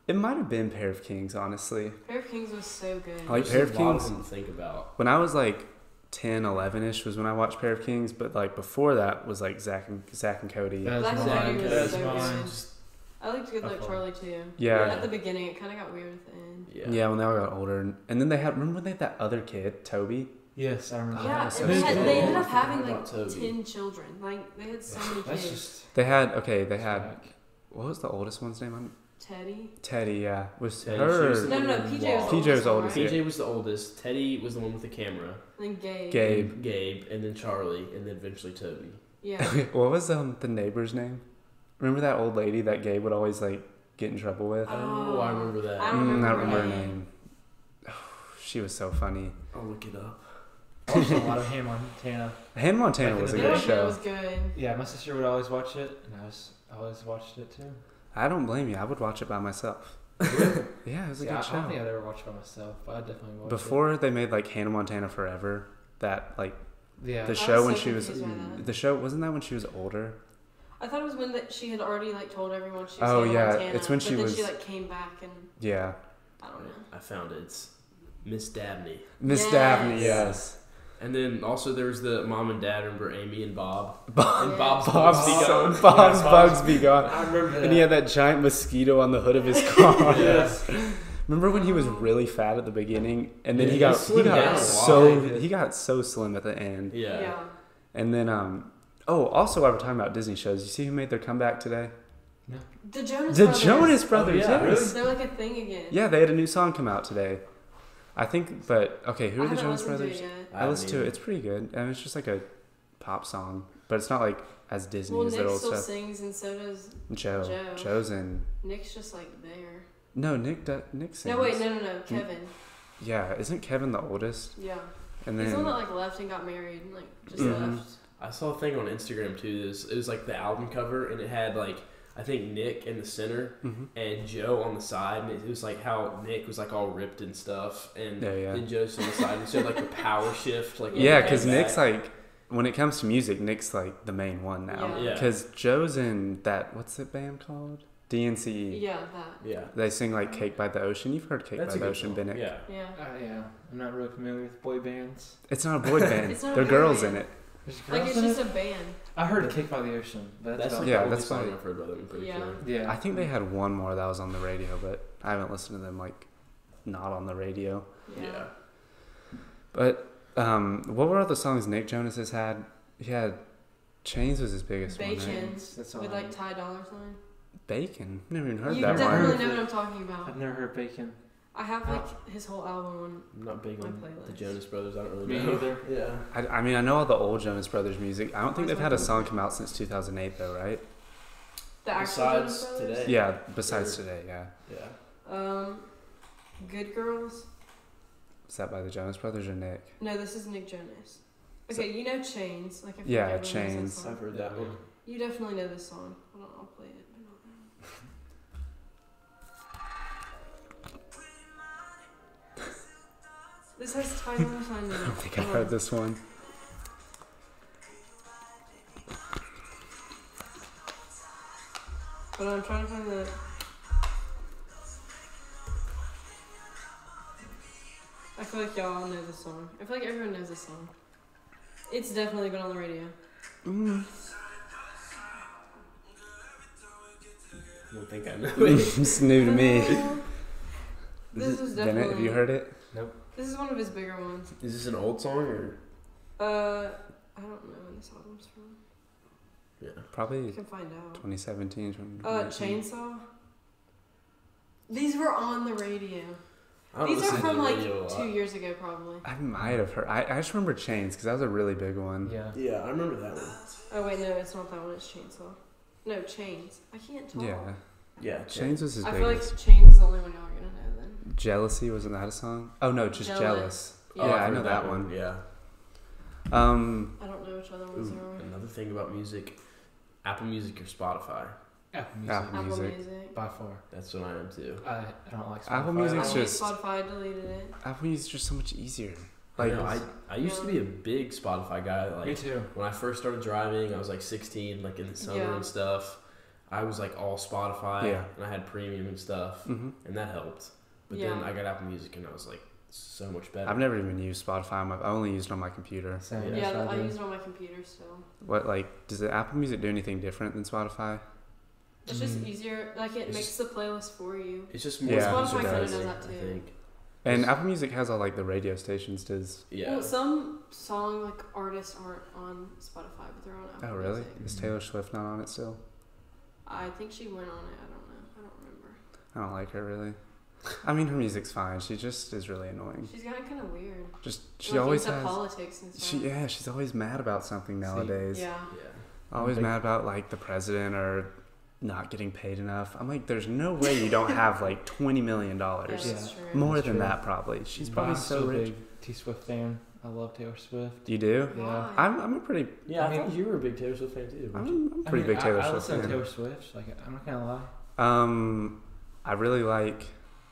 S1: It might have been Pair of Kings, honestly.
S4: Pair of Kings was so good.
S1: I like
S2: There's
S1: Pair of
S2: a lot
S1: Kings.
S2: them to think about.
S1: When I was like 10, 11-ish was when I watched Pair of Kings, but like before that was like Zach and Cody.
S3: That's
S4: Black and
S3: mine.
S4: Cody was
S3: That's
S4: so
S3: mine.
S4: good. I liked Good Luck Charlie too.
S1: Yeah.
S4: At the beginning, it kind of got weird at the end.
S1: Yeah, when they all got older. And then remember when they had that other kid, Toby?
S3: Yes, I remember.
S4: Yeah,
S3: that.
S1: so
S4: and
S1: sad.
S4: they ended up
S2: I
S4: having
S2: forgot
S4: like
S2: about Toby.
S4: 10 children. Like, they had so many
S3: That's
S4: kids.
S3: just.
S1: They had, what was the oldest one's name?
S4: Teddy?
S1: Teddy, yeah. Was
S2: Teddy,
S1: her.
S2: she was the
S4: No,
S2: one
S4: no,
S2: with
S4: PJ
S2: the
S4: was
S2: wall.
S4: the
S1: PJ was
S4: oldest one,
S1: oldest,
S4: right?
S2: PJ was the oldest. Teddy was the one with the camera.
S4: And then
S1: Gabe.
S2: And then Charlie, and then eventually Toby.
S4: Yeah.
S1: What was the neighbor's name? Remember that old lady that Gabe would always like get in trouble with?
S2: Oh, I remember that.
S4: I don't remember
S1: I
S4: her
S1: remember her
S4: name.
S1: name. She was so funny.
S2: I'll look it up.
S3: Also, a lot of Hannah Montana.
S1: Hannah Montana
S3: Back in
S1: was a
S3: the
S1: good
S3: day.
S4: It
S1: show.
S4: was good.
S3: Yeah, my sister would always watch it, and I always watched it too.
S1: I don't blame you. I would watch it by myself. Yeah, it was a
S3: Yeah,
S1: good
S3: I don't
S1: show.
S3: think I'd ever watched it by myself, but I definitely watched
S1: Before they made like Hannah Montana Forever, that like
S3: it. Yeah.
S1: the
S4: I
S1: show
S4: was
S1: when
S4: so
S1: she was
S4: confused by that.
S1: the show wasn't that when she was older?
S4: I thought it was when she had already like told everyone she was
S1: Oh,
S4: Hannah
S1: yeah,
S4: Montana,
S1: it's when
S4: but
S1: she
S4: then
S1: was-
S4: she like came back and
S1: Yeah,
S4: I don't know.
S2: I found it. It's Miss Dabney.
S1: Miss
S4: Yes.
S1: Dabney. Yes,
S2: And then also there was the mom and dad. Remember Amy and Bob?
S1: Bob.
S2: And Bob's
S1: Bob's
S2: Bugs Be Gone.
S1: Bob's Bugs Be Gone.
S3: I remember that.
S1: And he had that giant mosquito on the hood of his car.
S3: Yes.
S1: Remember when he was really fat at the beginning, and then
S2: Yeah,
S1: he
S2: he
S1: got
S2: slimmed down a
S1: so
S3: lot.
S1: he got so slim at the end.
S2: Yeah.
S1: And then also while we're talking about Disney shows, you see who made their comeback today?
S4: The Jonas
S1: The
S4: Brothers.
S1: Jonas Brothers.
S2: yeah,
S1: Yes.
S4: They're like a thing again.
S1: Yeah, they had a new song come out today. I think, but okay, who
S4: I
S1: are the
S4: haven't
S1: Jonas
S4: listened
S1: Brothers?
S4: to it yet.
S1: I listened to it. It's pretty good. I mean, it's just like a pop song, but it's not like as Disney
S4: Well,
S1: as
S4: Nick
S1: their old
S4: still
S1: stuff.
S4: sings and so does
S1: Joe.
S4: Joe.
S1: Joe's in.
S4: Nick's just like there.
S1: No, Nick sings.
S4: No, wait, no, Kevin.
S1: Yeah, isn't Kevin the oldest?
S4: Yeah.
S1: And
S4: He's
S1: then
S4: the one that like left and got married and like just
S1: Mhm.
S4: left.
S2: I saw a thing on Instagram too. It was like the album cover, and it had like I think Nick in the center
S1: Mhm.
S2: and Joe on the side, and it was like how Nick was like all ripped and stuff, and
S1: Yeah.
S2: then Joe's on the side, and so like the power shift, like
S1: Yeah,
S2: when
S1: because
S2: he came
S1: Nick's
S2: back.
S1: like, when it comes to music, Nick's like the main one now.
S4: Yeah.
S1: Because Joe's in that, what's that band called? DNCE.
S4: Yeah, that.
S2: Yeah,
S1: They sing like Cake by the Ocean. You've heard Cake
S2: that's
S1: by
S2: a
S1: the
S2: good
S1: Ocean,
S2: song.
S1: Bennett.
S2: Yeah,
S4: Yeah.
S3: Yeah, I'm not really familiar with boy bands.
S1: It's not a boy band.
S4: It's not a
S1: There are
S4: boy
S1: girls
S4: band.
S1: in it.
S3: There's
S4: Like
S3: girls
S4: it's
S3: in
S4: just
S3: it?
S4: a band.
S3: I heard Cake by the Ocean, but
S2: that's
S3: about
S2: like
S1: Yeah,
S2: the only
S1: that's
S2: song
S1: fine.
S2: I've heard by them. I'm pretty
S4: Yeah.
S2: sure.
S3: Yeah.
S1: I think they had one more that was on the radio, but I haven't listened to them like not on the radio.
S2: Yeah.
S1: But what were all the songs Nick Jonas has had? He had Chains was his biggest one. Right?
S4: Bacon
S3: That's all
S4: with
S3: I
S4: like
S3: know.
S4: Ty Dolla $ign.
S1: Bacon. Never even heard
S4: You
S1: that
S4: definitely
S1: one.
S4: know what I'm talking about.
S3: I've never heard Bacon.
S4: I have like his whole album
S2: I'm not big
S4: My
S2: on the
S4: playlist.
S2: Jonas Brothers. I don't really
S3: Me
S2: know.
S3: either.
S2: Yeah.
S1: I mean, I know all the old Jonas Brothers music. I don't think
S4: Where's
S1: they've
S4: my
S1: had a
S4: phone?
S1: song come out since 2008, though, right?
S4: on. The actual
S2: Besides
S4: Jonas Brothers?
S2: today.
S1: Yeah, besides today, yeah.
S2: Yeah.
S4: Good Girls.
S1: Is that by the Jonas Brothers or Nick?
S4: No, this is Nick Jonas. Okay, you know Chains. Like I feel
S1: Yeah,
S4: like everyone knows
S1: Chains.
S4: that song.
S2: I've heard that one.
S4: You definitely know this song. Hold on, I'll play it. This has Ty Dolla $ign in it.
S1: I don't think I've heard this one.
S4: But I'm trying to find the. I feel like y'all know this song. I feel like everyone knows this song. It's definitely been on the radio.
S2: I don't think I know it.
S1: It's new to me.
S4: This is
S1: Bennett, have you
S4: definitely-
S1: heard it?
S4: This is one of his bigger ones.
S2: Is this an old song or?
S4: I don't know when this album's from.
S2: Yeah.
S1: Probably
S4: You can find out.
S1: 2017. 2019.
S4: Chainsaw. These were on the radio.
S2: I don't
S4: These are
S2: listen to
S4: from
S2: the
S4: like
S2: radio a lot.
S4: 2 years ago, probably.
S1: I might have heard. I just remember Chains because that was a really big one.
S3: Yeah.
S2: Yeah, I remember that one.
S4: Oh wait, no, it's not that one. It's Chainsaw. No, Chains. I can't talk.
S1: Yeah.
S2: Yeah,
S1: Chains was his
S4: I feel
S1: biggest.
S4: like Chains is the only one y'all are gonna know then.
S1: Jealousy, wasn't that a song? Oh no, just Jealous.
S4: Yeah.
S1: Yeah,
S2: I've
S1: I
S2: heard
S1: know that one.
S2: Yeah.
S4: I don't know which other ones there are.
S2: Another thing about music, Apple Music or Spotify.
S3: Apple Music.
S1: Apple
S4: Apple
S1: Music.
S4: Music.
S3: By far.
S2: That's what I am too.
S3: I don't like Spotify.
S1: Apple
S4: I
S1: Music's
S4: hate
S1: just-
S4: Spotify. I deleted it.
S1: Apple Music's just so much easier. Like,
S2: I used to be a big Spotify guy. Like,
S3: Me too.
S2: when I first started driving, I was like 16, like in the summer and stuff. I was like all Spotify, and I had premium and stuff, and that helped. But then I got Apple Music, and I was like so much better.
S1: I've never even used Spotify. I only used it on my computer.
S3: Same.
S4: I use it on my computer still.
S1: What, like, does the Apple Music do anything different than Spotify?
S4: It's just easier. Like, it makes the playlist for you.
S2: It's just more
S4: Spotify kind of
S2: user-friendly,
S4: does that too.
S2: I think.
S1: And Apple Music has all, like, the radio stations, does...
S2: Yeah.
S4: Well, some song like artists aren't on Spotify, but they're on Apple
S1: Oh, really?
S4: Music.
S1: Is Taylor Swift not on it still?
S4: I think she went on it. I don't know. I don't remember.
S1: I don't like her, really. I mean, her music's fine. She just is really annoying.
S4: She's gotten kind of weird.
S1: She
S4: like,
S1: always
S4: into
S1: has...
S4: politics and stuff.
S1: She's always mad about something nowadays.
S4: Yeah.
S1: Always mad about, like, the president or not getting paid enough. I'm like, there's no way you don't have, like, $20 million.
S4: Yeah, that's true.
S1: More
S3: That's
S1: than
S3: true.
S1: that, probably. She's
S3: But
S1: probably
S3: I'm
S1: so rich.
S3: big T-Swift fan. I love Taylor Swift.
S1: You do?
S3: Yeah.
S4: Why?
S1: I'm a pretty...
S2: Yeah, I
S3: mean-
S2: thought you were a big Taylor Swift fan too. weren't you?
S1: I'm a pretty big Taylor
S3: I
S1: Swift
S3: listen to
S1: fan.
S3: Taylor Swift. Like, I'm not gonna lie.
S1: I really like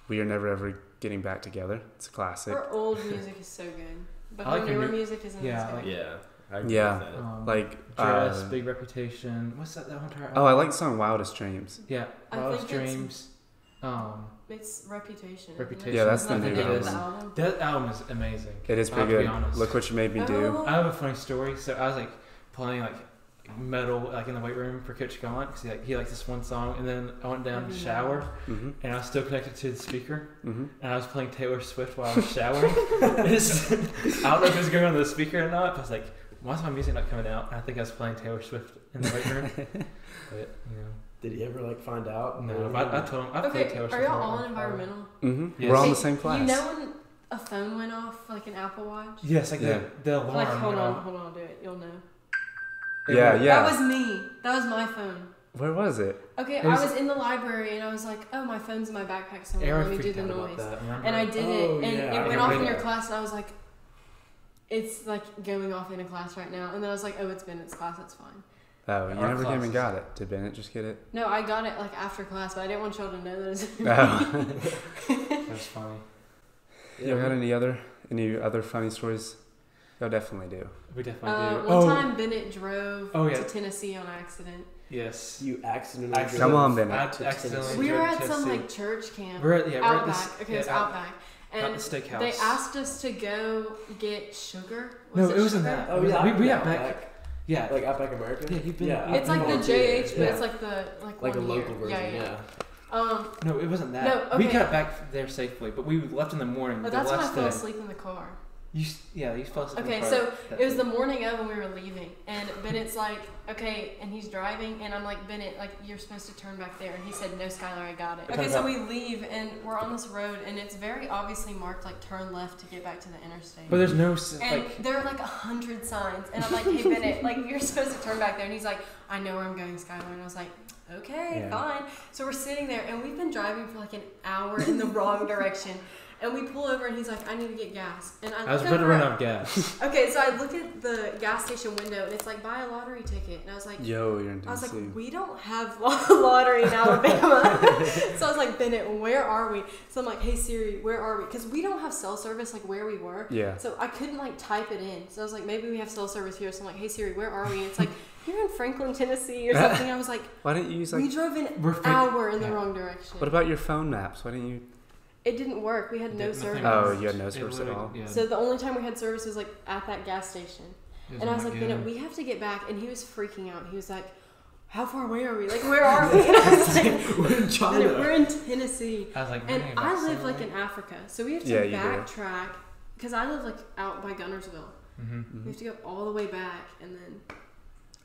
S1: We Are Never Ever Getting Back Together. It's a classic.
S4: Her old music is so good, but
S3: I
S4: her
S3: like her
S4: newer
S3: new-
S4: music isn't
S3: yeah,
S4: as good.
S3: like-
S2: Yeah. I agree
S1: Yeah.
S2: with that.
S1: Like,
S3: Dress, Big Reputation. What's that one?
S1: I like the song Wildest Dreams.
S3: Yeah,
S4: I
S3: Wildest
S4: think it's-
S3: Dreams.
S4: It's Reputation. isn't it?
S3: Reputation.
S1: Yeah, that's the
S4: Not
S1: new
S4: name of
S1: one.
S4: the album.
S3: That album is amazing.
S1: It is
S3: I have
S1: pretty
S3: to
S1: good.
S3: be honest.
S1: Look What You Made Me Do.
S4: Oh.
S3: I have a funny story. So I was like playing like metal like in the weight room for Coach Gallant because he likes this one song, and then I went down to shower
S1: Mm-hmm.
S3: and I was still connected to the speaker,
S1: Mm-hmm.
S3: and I was playing Taylor Swift while I was showering. I don't know if it was going on the speaker or not, but I was like, why is my music not coming out? And I think I was playing Taylor Swift in the weight room. But
S2: Did he ever like find out?
S3: no, but I told him I played
S4: Okay,
S3: Taylor
S4: are
S3: Swift.
S4: y'all
S3: a
S4: all
S3: lot.
S4: environmental?
S1: Mm-hmm.
S3: Yes.
S1: We're all in the
S4: Hey,
S1: same class.
S4: You know when a phone went off, like an Apple Watch?
S3: Yes, like
S1: Yeah.
S3: the alarm.
S4: Like, hold
S3: went
S4: on,
S3: off.
S4: do it. You'll know.
S1: Yeah, yeah.
S4: That was me. That was my phone.
S1: Where was it?
S4: Okay,
S3: It was-
S4: I was in the library and I was like, oh, my phone's in my backpack somewhere.
S3: Aaron
S4: Let me do
S3: freaked
S4: the
S3: out about
S4: noise.
S3: that. Remember?
S4: And I did
S2: Oh,
S4: it, and
S2: yeah,
S4: it
S2: I
S4: went off in
S3: remember
S4: your
S3: that.
S4: class, and I was like, it's like going off in a class right now. And then I was like, oh, it's Bennett's class, it's fine.
S1: Oh, you
S3: Our
S1: never came and
S3: classes.
S1: got it. Did Bennett just get it?
S4: No, I got it like after class, but I didn't want y'all to know that it's
S1: Oh.
S3: That's funny.
S1: You got any other funny stories? Y'all definitely do.
S3: We definitely do.
S4: One time Bennett drove
S3: Oh, yeah.
S4: to Tennessee on accident.
S3: Yes.
S2: You accidentally.
S1: Come on,
S2: drove
S1: Bennett.
S2: to
S3: Accidentally.
S4: We were
S3: drove
S4: at
S3: to
S4: some
S3: Tennessee.
S4: like church camp.
S3: We're at
S4: Outback.
S3: this.
S4: Okay, it's Outback.
S3: Not
S4: And
S3: the steakhouse.
S4: they asked us to go get sugar.
S3: No, it wasn't
S4: sugar?
S3: that.
S2: Oh yeah,
S3: we
S2: yeah,
S3: got back. Yeah.
S2: like Outback America.
S3: Yeah, you've been.
S2: Yeah,
S4: It's like the
S2: I've been-
S4: JH, but
S2: yeah.
S4: it's like the
S2: like a
S4: one year.
S2: local version. Yeah.
S3: No, it wasn't that.
S4: No,
S3: We
S4: okay.
S3: got back there safely, but we left in the morning.
S4: But
S3: the
S4: that's when I
S3: last
S4: fell
S3: day.
S4: asleep in the car.
S3: You fell asleep.
S4: Okay,
S3: in the
S4: so
S3: car that
S4: it was
S3: day.
S4: the morning of when we were leaving, and Bennett's like, okay, and he's driving, and I'm like, Bennett, like, you're supposed to turn back there, and he said, no, Skylar, I got it. Okay, so we leave, and we're on this road, and it's very obviously marked, like, turn left to get back to the interstate.
S3: But there's no
S4: And
S3: like.
S4: there are like 100 signs, and I'm like, hey, Bennett, like, you're supposed to turn back there, and he's like, I know where I'm going, Skylar, and I was like, okay,
S1: Yeah.
S4: fine. So we're sitting there, and we've been driving for like an hour in the wrong direction. And we pull over, and he's like, I need to get gas. And
S3: I was
S4: look
S3: about to
S4: over
S3: run
S4: at-
S3: out of gas.
S4: Okay, so I look at the gas station window, and it's like, buy a lottery ticket. And I was like,
S1: Yo, you're in
S4: I was
S1: Tennessee.
S4: like, we don't have lottery in Alabama. So I was like, Bennett, where are we? So I'm like, hey Siri, where are we? Because we don't have cell service like where we were.
S1: Yeah.
S4: So I couldn't like type it in. So I was like, maybe we have cell service here. So I'm like, hey Siri, where are we? And it's like, you're in Franklin, Tennessee or something. I was like,
S1: Why didn't you use, like...
S4: we drove an
S3: We're
S4: hour in the
S3: yeah.
S4: wrong direction.
S1: What about your phone maps? Why didn't you...
S4: It didn't work. We had no
S3: Nothing
S4: service.
S1: Oh,
S3: worked.
S1: you had no
S3: It
S1: service at
S3: literally-
S1: all?
S3: Yeah.
S4: So the only time we had service was like at that gas station.
S3: It
S4: And I was
S3: not
S4: like,
S3: good.
S4: Bennett, we have to get back. And he was freaking out. He was like, how far away are we? Like, where are we? And I was like,
S2: We're in China.
S4: Bennett, we're in Tennessee.
S3: I was like,
S4: And
S3: man,
S4: I
S3: that's
S4: live
S3: so
S4: like
S3: late.
S4: in Africa. So we have to
S1: Yeah, you do.
S4: backtrack. Because I live like out by Gunnersville.
S3: Mhm.
S4: We have to go all the way back. And then.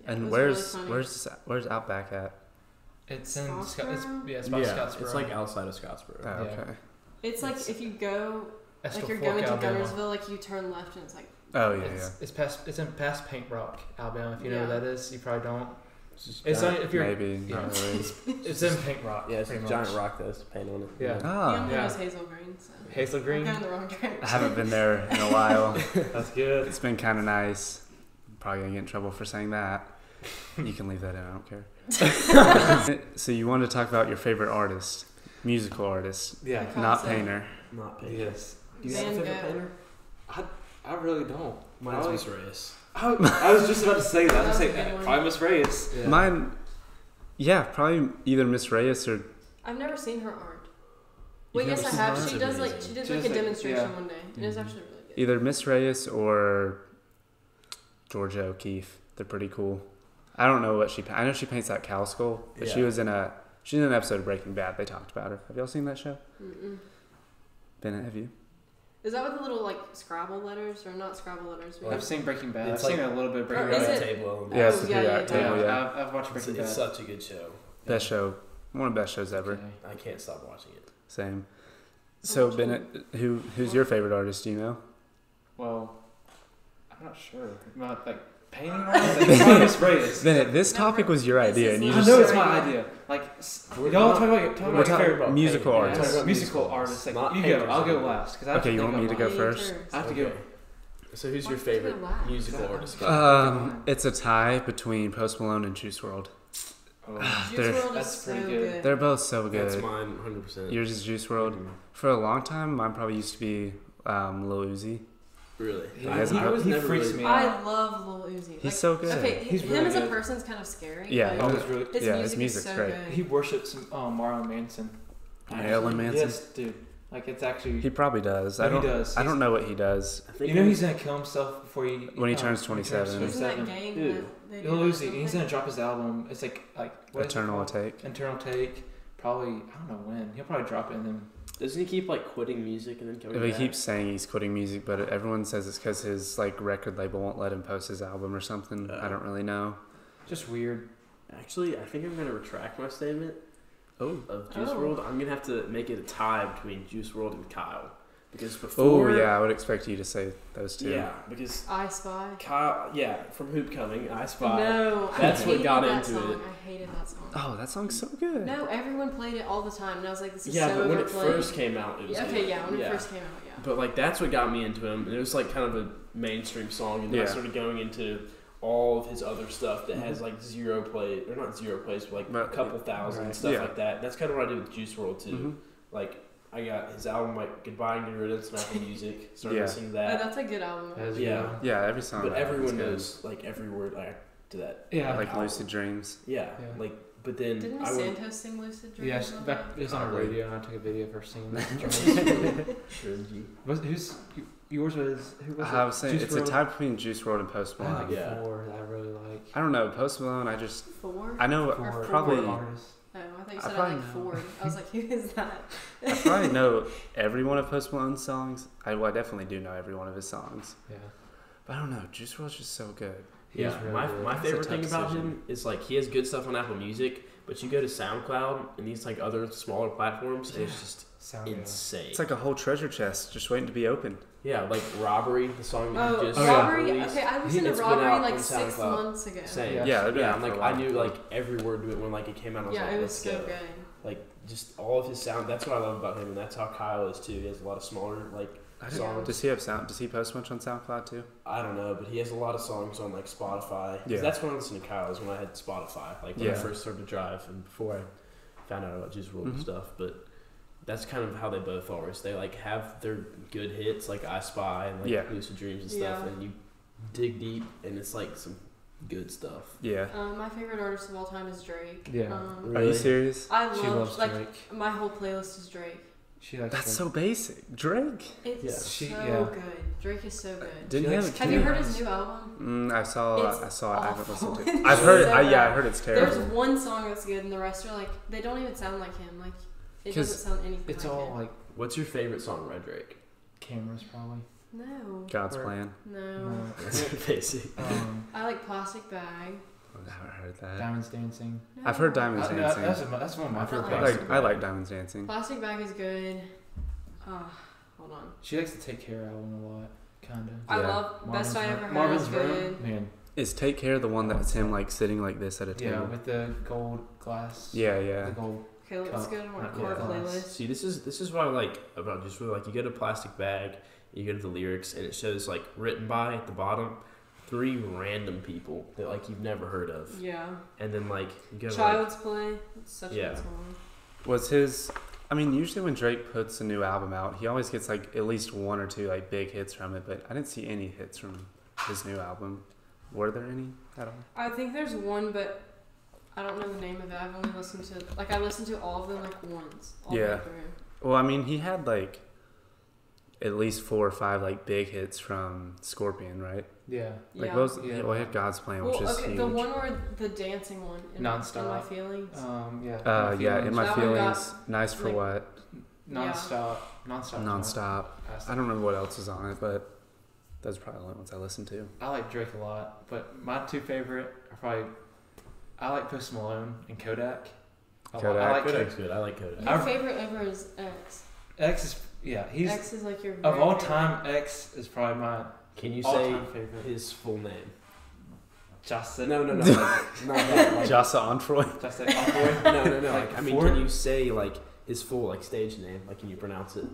S4: Yeah, it
S1: And
S4: was
S1: where's
S4: really funny.
S1: where's Outback at?
S3: It's in
S4: Scottsboro?
S3: it's
S2: Yeah,
S3: Scottsboro.
S2: it's like outside of Scottsboro.
S1: Oh,
S3: Yeah.
S1: okay.
S4: It's like if you go,
S3: Estel
S4: like you're
S3: Fork,
S4: going to
S3: Alabama.
S4: Gunnersville, like you turn left and it's like.
S1: Oh, yeah,
S3: It's in past Paint Rock, Alabama. If you know
S4: Yeah.
S3: where that is, you probably don't.
S2: It's just
S3: It's
S2: giant,
S3: only if you're.
S1: Maybe.
S3: Yeah.
S1: Not really.
S3: It's in Paint Rock.
S2: yeah, it's a
S3: pretty
S2: giant
S3: much.
S2: rock that has paint on it.
S3: Yeah.
S4: He
S1: Oh,
S4: only
S3: Yeah.
S4: knows Hazel Green, so.
S3: Hazel
S4: I'm
S3: Green.
S4: going the wrong direction.
S1: I haven't been there in a while.
S3: That's good.
S1: It's been kind of nice. Probably gonna get in trouble for saying that. You can leave that in. I don't care. So you wanted to talk about your favorite artist, musical artist,
S3: Yeah.
S1: not
S4: Picasso.
S1: painter.
S2: Not paint.
S3: Yes.
S2: Do you have a
S4: Van
S2: favorite
S4: Gogh.
S2: painter? I
S3: I really don't.
S2: Mine's Miss Reyes.
S3: I was just about to say that. I was
S4: That's a
S3: saying
S4: good one.
S3: probably Miss Reyes.
S2: Yeah.
S1: Mine, probably either Miss Reyes or
S4: I've never seen her art.
S2: You've
S4: Wait, yes,
S2: never
S4: I
S2: seen
S4: have.
S2: her?
S4: She
S2: It's
S4: does like
S2: amazing.
S4: she did
S3: She
S4: like
S3: does,
S4: a
S3: like,
S4: demonstration
S3: yeah.
S4: one day, and it was actually really good.
S1: either Miss Reyes or Georgia O'Keeffe. They're pretty cool. I don't know what I know she paints that cow skull, but
S2: Yeah.
S1: she's in an episode of Breaking Bad. They talked about her. Have y'all seen that show?
S4: Mm-mm.
S1: Bennett, have you?
S4: Is that with the little like Scrabble letters or not Scrabble letters? but-
S3: I've seen Breaking Bad.
S2: It's
S3: I've seen
S2: like-
S3: a little bit of
S4: Or
S3: Breaking
S4: is
S3: Bad.
S4: it-
S2: Table.
S1: Yeah, it's the
S4: yeah,
S1: periodic
S4: yeah,
S1: table.
S3: Yeah,
S1: Yeah,
S3: I've watched Breaking Bad.
S2: It's such a good show.
S1: best show, one of the best shows ever.
S3: Okay.
S2: I can't stop watching it.
S1: Same. So
S4: watch
S1: Bennett, who's your favorite artist? Do you know?
S3: Well, I'm not sure. Not like painting artist. Like, probably Miss Reyes.
S1: Bennett, this
S4: Never-
S1: topic was your
S4: this
S1: idea,
S4: is
S1: and you
S3: I
S1: just
S3: know it's
S4: Sorry.
S3: my idea. Like
S2: We're
S3: y'all
S2: not-
S3: talk about
S2: we're
S3: your
S1: talking
S3: favorite
S1: about musical
S3: painting.
S1: artists.
S3: Yeah, musical artists. Like
S2: Not
S3: you go.
S2: painters.
S3: I'll go last because I have
S1: Okay,
S3: to
S1: you
S3: think
S1: want me
S3: of
S1: to go
S3: mine.
S1: first?
S3: I have to go.
S2: So who's
S4: Why
S2: your
S4: don't you
S2: favorite
S4: go last?
S2: musical artist?
S1: It's a tie between Post Malone and Juice WRLD.
S3: Oh,
S4: Juice
S1: They're-
S4: WRLD is
S3: that's
S4: so
S3: pretty
S4: good.
S3: good.
S1: They're both so
S2: That's
S1: good.
S2: mine, 100%.
S1: Yours is Juice WRLD.
S2: Mhm.
S1: For a long time, mine probably used to be Lil Uzi.
S2: Really?
S3: He,
S1: I
S3: he freaks me
S4: I
S3: out.
S4: love Lil Uzi.
S1: He's
S4: Like,
S1: so good.
S4: Okay,
S3: He's
S4: him
S3: really
S4: as a
S3: good.
S4: person's kind of scary.
S1: Yeah,
S4: but
S3: Oh, he's really.
S4: his
S1: Yeah,
S4: music
S1: his music's
S4: is so
S1: great.
S4: good.
S3: He worships Marilyn Manson.
S1: Marilyn Manson.
S3: Yes, dude. Like it's actually.
S1: He probably does.
S3: No,
S1: I don't.
S3: he does.
S1: I don't know what he does.
S2: I think
S3: You know he's gonna kill himself before he
S1: When he turns
S3: when
S1: 27.
S4: Isn't that
S3: 27.
S4: game
S2: Dude.
S4: that they do
S3: Lil
S4: that
S3: Uzi,
S4: or
S3: and he's
S4: something?
S3: gonna drop his album. It's like what is it
S1: Eternal
S3: called?
S1: Take.
S3: Internal Take. Probably I don't know when. He'll probably drop it and then.
S2: Doesn't he keep like quitting music and then coming
S1: He
S2: back?
S1: keeps saying he's quitting music, but everyone says it's because his record label won't let him post his album or something. I don't really know.
S3: Just weird.
S2: Actually, I think I'm gonna retract my statement
S1: Oh.
S2: of Juice
S4: Oh.
S2: WRLD. I'm gonna have to make it a tie between Juice WRLD and Kyle because before.
S1: Oh yeah, I would expect you to say those two.
S2: Yeah, because
S4: I Spy.
S2: Kyle, from Hoop Coming, I Spy.
S4: No,
S2: That's
S4: I
S2: what
S4: hated
S2: got
S4: that
S2: into
S4: song.
S2: it.
S4: I hated that song.
S1: Oh, that song's so good.
S4: No, everyone played it all the time, and I was like, this is
S2: Yeah,
S4: so
S2: but when it
S4: overplayed.
S2: first came out, it was
S4: Yeah,
S2: good.
S4: okay, yeah, when it first came out, yeah.
S2: But like that's what got me into him, and it was like kind of a mainstream song, and then I
S1: Yeah.
S2: started going into all of his other stuff that has like zero play or not zero plays, but like
S1: But-
S2: a couple thousand
S1: right.
S2: stuff
S1: Yeah.
S2: like that. That's kind of what I did with Juice WRLD too.
S1: Mhm.
S2: Like I got his album like Goodbye and Good Riddance on Apple Music. Started
S1: Yeah.
S2: listening to
S4: Oh,
S2: that.
S4: that's a good album.
S3: That is a
S2: Yeah.
S3: good one.
S1: Yeah, every song.
S2: But
S1: on that album's
S2: everyone
S1: good.
S2: knows like every word to that.
S3: Yeah.
S1: Like
S2: album.
S1: Lucid Dreams.
S2: Yeah.
S3: Yeah.
S2: Like but then
S4: Didn't
S2: I would
S4: Santos sing Lucid Dreams?
S3: Yeah,
S4: on
S3: back,
S4: that?
S3: it was on a
S1: Probably.
S3: radio, and I took a video for singing. Who's yours was who was it?
S1: I was saying
S3: Juice
S1: it's a
S3: WRLD?
S1: tie between Juice WRLD and Post
S3: I had
S1: Malone.
S3: like
S2: Yeah.
S3: 4 that I really like.
S1: I don't know Post Malone. I
S4: Four?
S1: know
S3: Four
S1: probably
S3: artists.
S4: Oh, I thought you
S1: I
S4: said I
S1: probably
S4: like
S1: know.
S4: Ford. I was like, who is that?
S1: I probably know every one of Post Malone's songs. I definitely do know every one of his songs.
S3: Yeah.
S1: But I don't know. Juice WRLD's just so good.
S2: Yeah,
S3: He's really
S2: my
S3: good.
S2: my
S1: It's a
S2: favorite
S1: tough
S2: thing about
S1: decision.
S2: him is like he has good stuff on Apple Music, but you go to SoundCloud and these like other smaller platforms, and it's just
S3: Sound
S2: insane.
S1: It's like a whole treasure chest just waiting to be opened.
S2: Yeah, like Robbery, the song that
S4: Oh,
S2: you just
S4: Robbery?
S2: released.
S4: Okay, I listened to
S2: It's been
S4: Robbery
S2: out
S4: like
S2: on
S4: 6
S2: SoundCloud.
S4: months ago.
S2: Same.
S3: Yeah.
S1: Yeah, they've been
S2: Yeah,
S1: out
S2: and
S1: for
S2: like
S1: a
S2: I
S1: while.
S2: knew like every word to it when like it came out. I was
S4: Yeah,
S2: like,
S4: it was
S2: let's
S4: so
S2: go.
S4: good.
S2: Like just all of his sound. That's what I love about him, and that's how Kyle is too. He has a lot of smaller like
S1: I
S4: don't-
S2: songs.
S1: Does he have sound? Does he post much on SoundCloud too?
S2: I don't know, but he has a lot of songs on like Spotify. 'Cause
S1: Yeah.
S2: that's when I listened to Kyle is when I had Spotify, like when I
S1: Yeah.
S2: first started to drive and before I found out about Juice WRLD and
S1: Mhm.
S2: stuff. But that's kind of how they both are. Is they like have their good hits like I Spy and like
S1: Yeah.
S2: Lucid Dreams and stuff,
S4: Yeah.
S2: and you dig deep and it's like some good stuff.
S1: Yeah.
S4: My favorite artist of all time is Drake.
S3: Yeah.
S1: Are
S2: Really?
S1: you serious?
S4: I
S3: She
S4: love
S3: loves
S4: like
S3: Drake.
S4: my whole playlist is Drake.
S3: She likes
S1: That's
S3: Drake.
S1: so basic. Drake.
S4: It's
S2: Yeah.
S4: so good. Drake is so good.
S1: Didn't he have a
S4: Have you
S1: kid?
S4: heard his new album?
S1: I saw.
S4: It's
S1: I saw it. I haven't
S4: awful.
S1: listened to it.
S4: It's
S1: I've heard.
S4: so
S1: I
S4: bad.
S1: heard it's
S4: There's
S1: terrible.
S4: one song that's good, and the rest are like they don't even sound like him. Like it
S1: 'Cause
S4: doesn't sound anything.
S3: It's
S4: like
S3: all
S4: him.
S3: like
S2: What's your favorite song by Drake?
S3: cameras, probably.
S4: No,
S1: God's
S3: Or-
S1: plan.
S4: no.
S3: No.
S2: That's basic.
S4: I like Plastic Bag.
S1: I haven't heard that.
S3: Diamonds Dancing.
S4: No.
S1: I've heard Diamonds
S3: I-
S1: Dancing.
S3: that's one of my
S4: I
S3: favorite.
S4: like-
S1: I like Diamonds Dancing.
S4: Plastic Bag is good. Hold on.
S3: She likes to Take Care album a lot, kinda.
S4: I
S1: Yeah.
S4: love Best I Ever Had.
S3: Marvin's
S4: is good.
S3: Room, man.
S1: Is Take Care the one that's him like sitting like this at a
S3: Yeah,
S1: table?
S3: with the gold glass.
S1: Yeah,
S3: The
S1: yeah.
S3: gold.
S4: Okay, let's go to our
S3: Not
S4: core
S3: good.
S4: playlist.
S2: See, this is what I like about Juice WRLD. Like, you go to Plastic Bag, you go to the lyrics, and it shows like written by at the bottom 3 random people that like you've never heard of,
S4: Yeah.
S2: and then like you go to
S4: Child's Play. It's such a
S2: Yeah.
S4: good song.
S1: Was his I mean, usually when Drake puts a new album out, he always gets like at least one or two like big hits from it. But I didn't see any hits from his new album. Were there any at all?
S4: I think there's one, but I don't know the name of it. I've only listened to I listened to all of them like once. All the way through.
S1: Well, I mean, he had like at least 4 or 5 like big hits from Scorpion, right?
S3: Yeah.
S1: Like
S4: Yeah.
S1: what was,
S3: Yeah.
S1: well, he had God's Plan, which
S4: Well,
S1: is
S4: okay,
S1: huge.
S4: the one where the dancing one.
S3: Nonstop.
S4: In My Feelings.
S3: Yeah.
S1: Yeah, In My
S4: That one
S1: Feelings, Nice for
S4: like,
S1: What,
S3: Nonstop.
S1: Nonstop. I don't remember what else was on it, but those are probably the only ones I listened to.
S3: I like Drake a lot, but my 2 favorite are probably I like Post Malone and Kodak.
S1: Kodak.
S3: I like
S2: Kodak's good. I like Kodak.
S4: Your favorite ever is X.
S3: X is he's
S4: X is like your
S3: of
S4: very
S3: all
S4: favorite.
S3: time. X is probably my
S2: Can you say
S3: all-time favorite.
S2: his full name?
S3: Justin.
S2: No, not that. Like,
S1: Jasa Entroy.
S3: Justin Envoy.
S2: no.
S3: Like,
S2: I mean,
S3: four?
S2: can you say like his full like stage name? Like, can you pronounce it?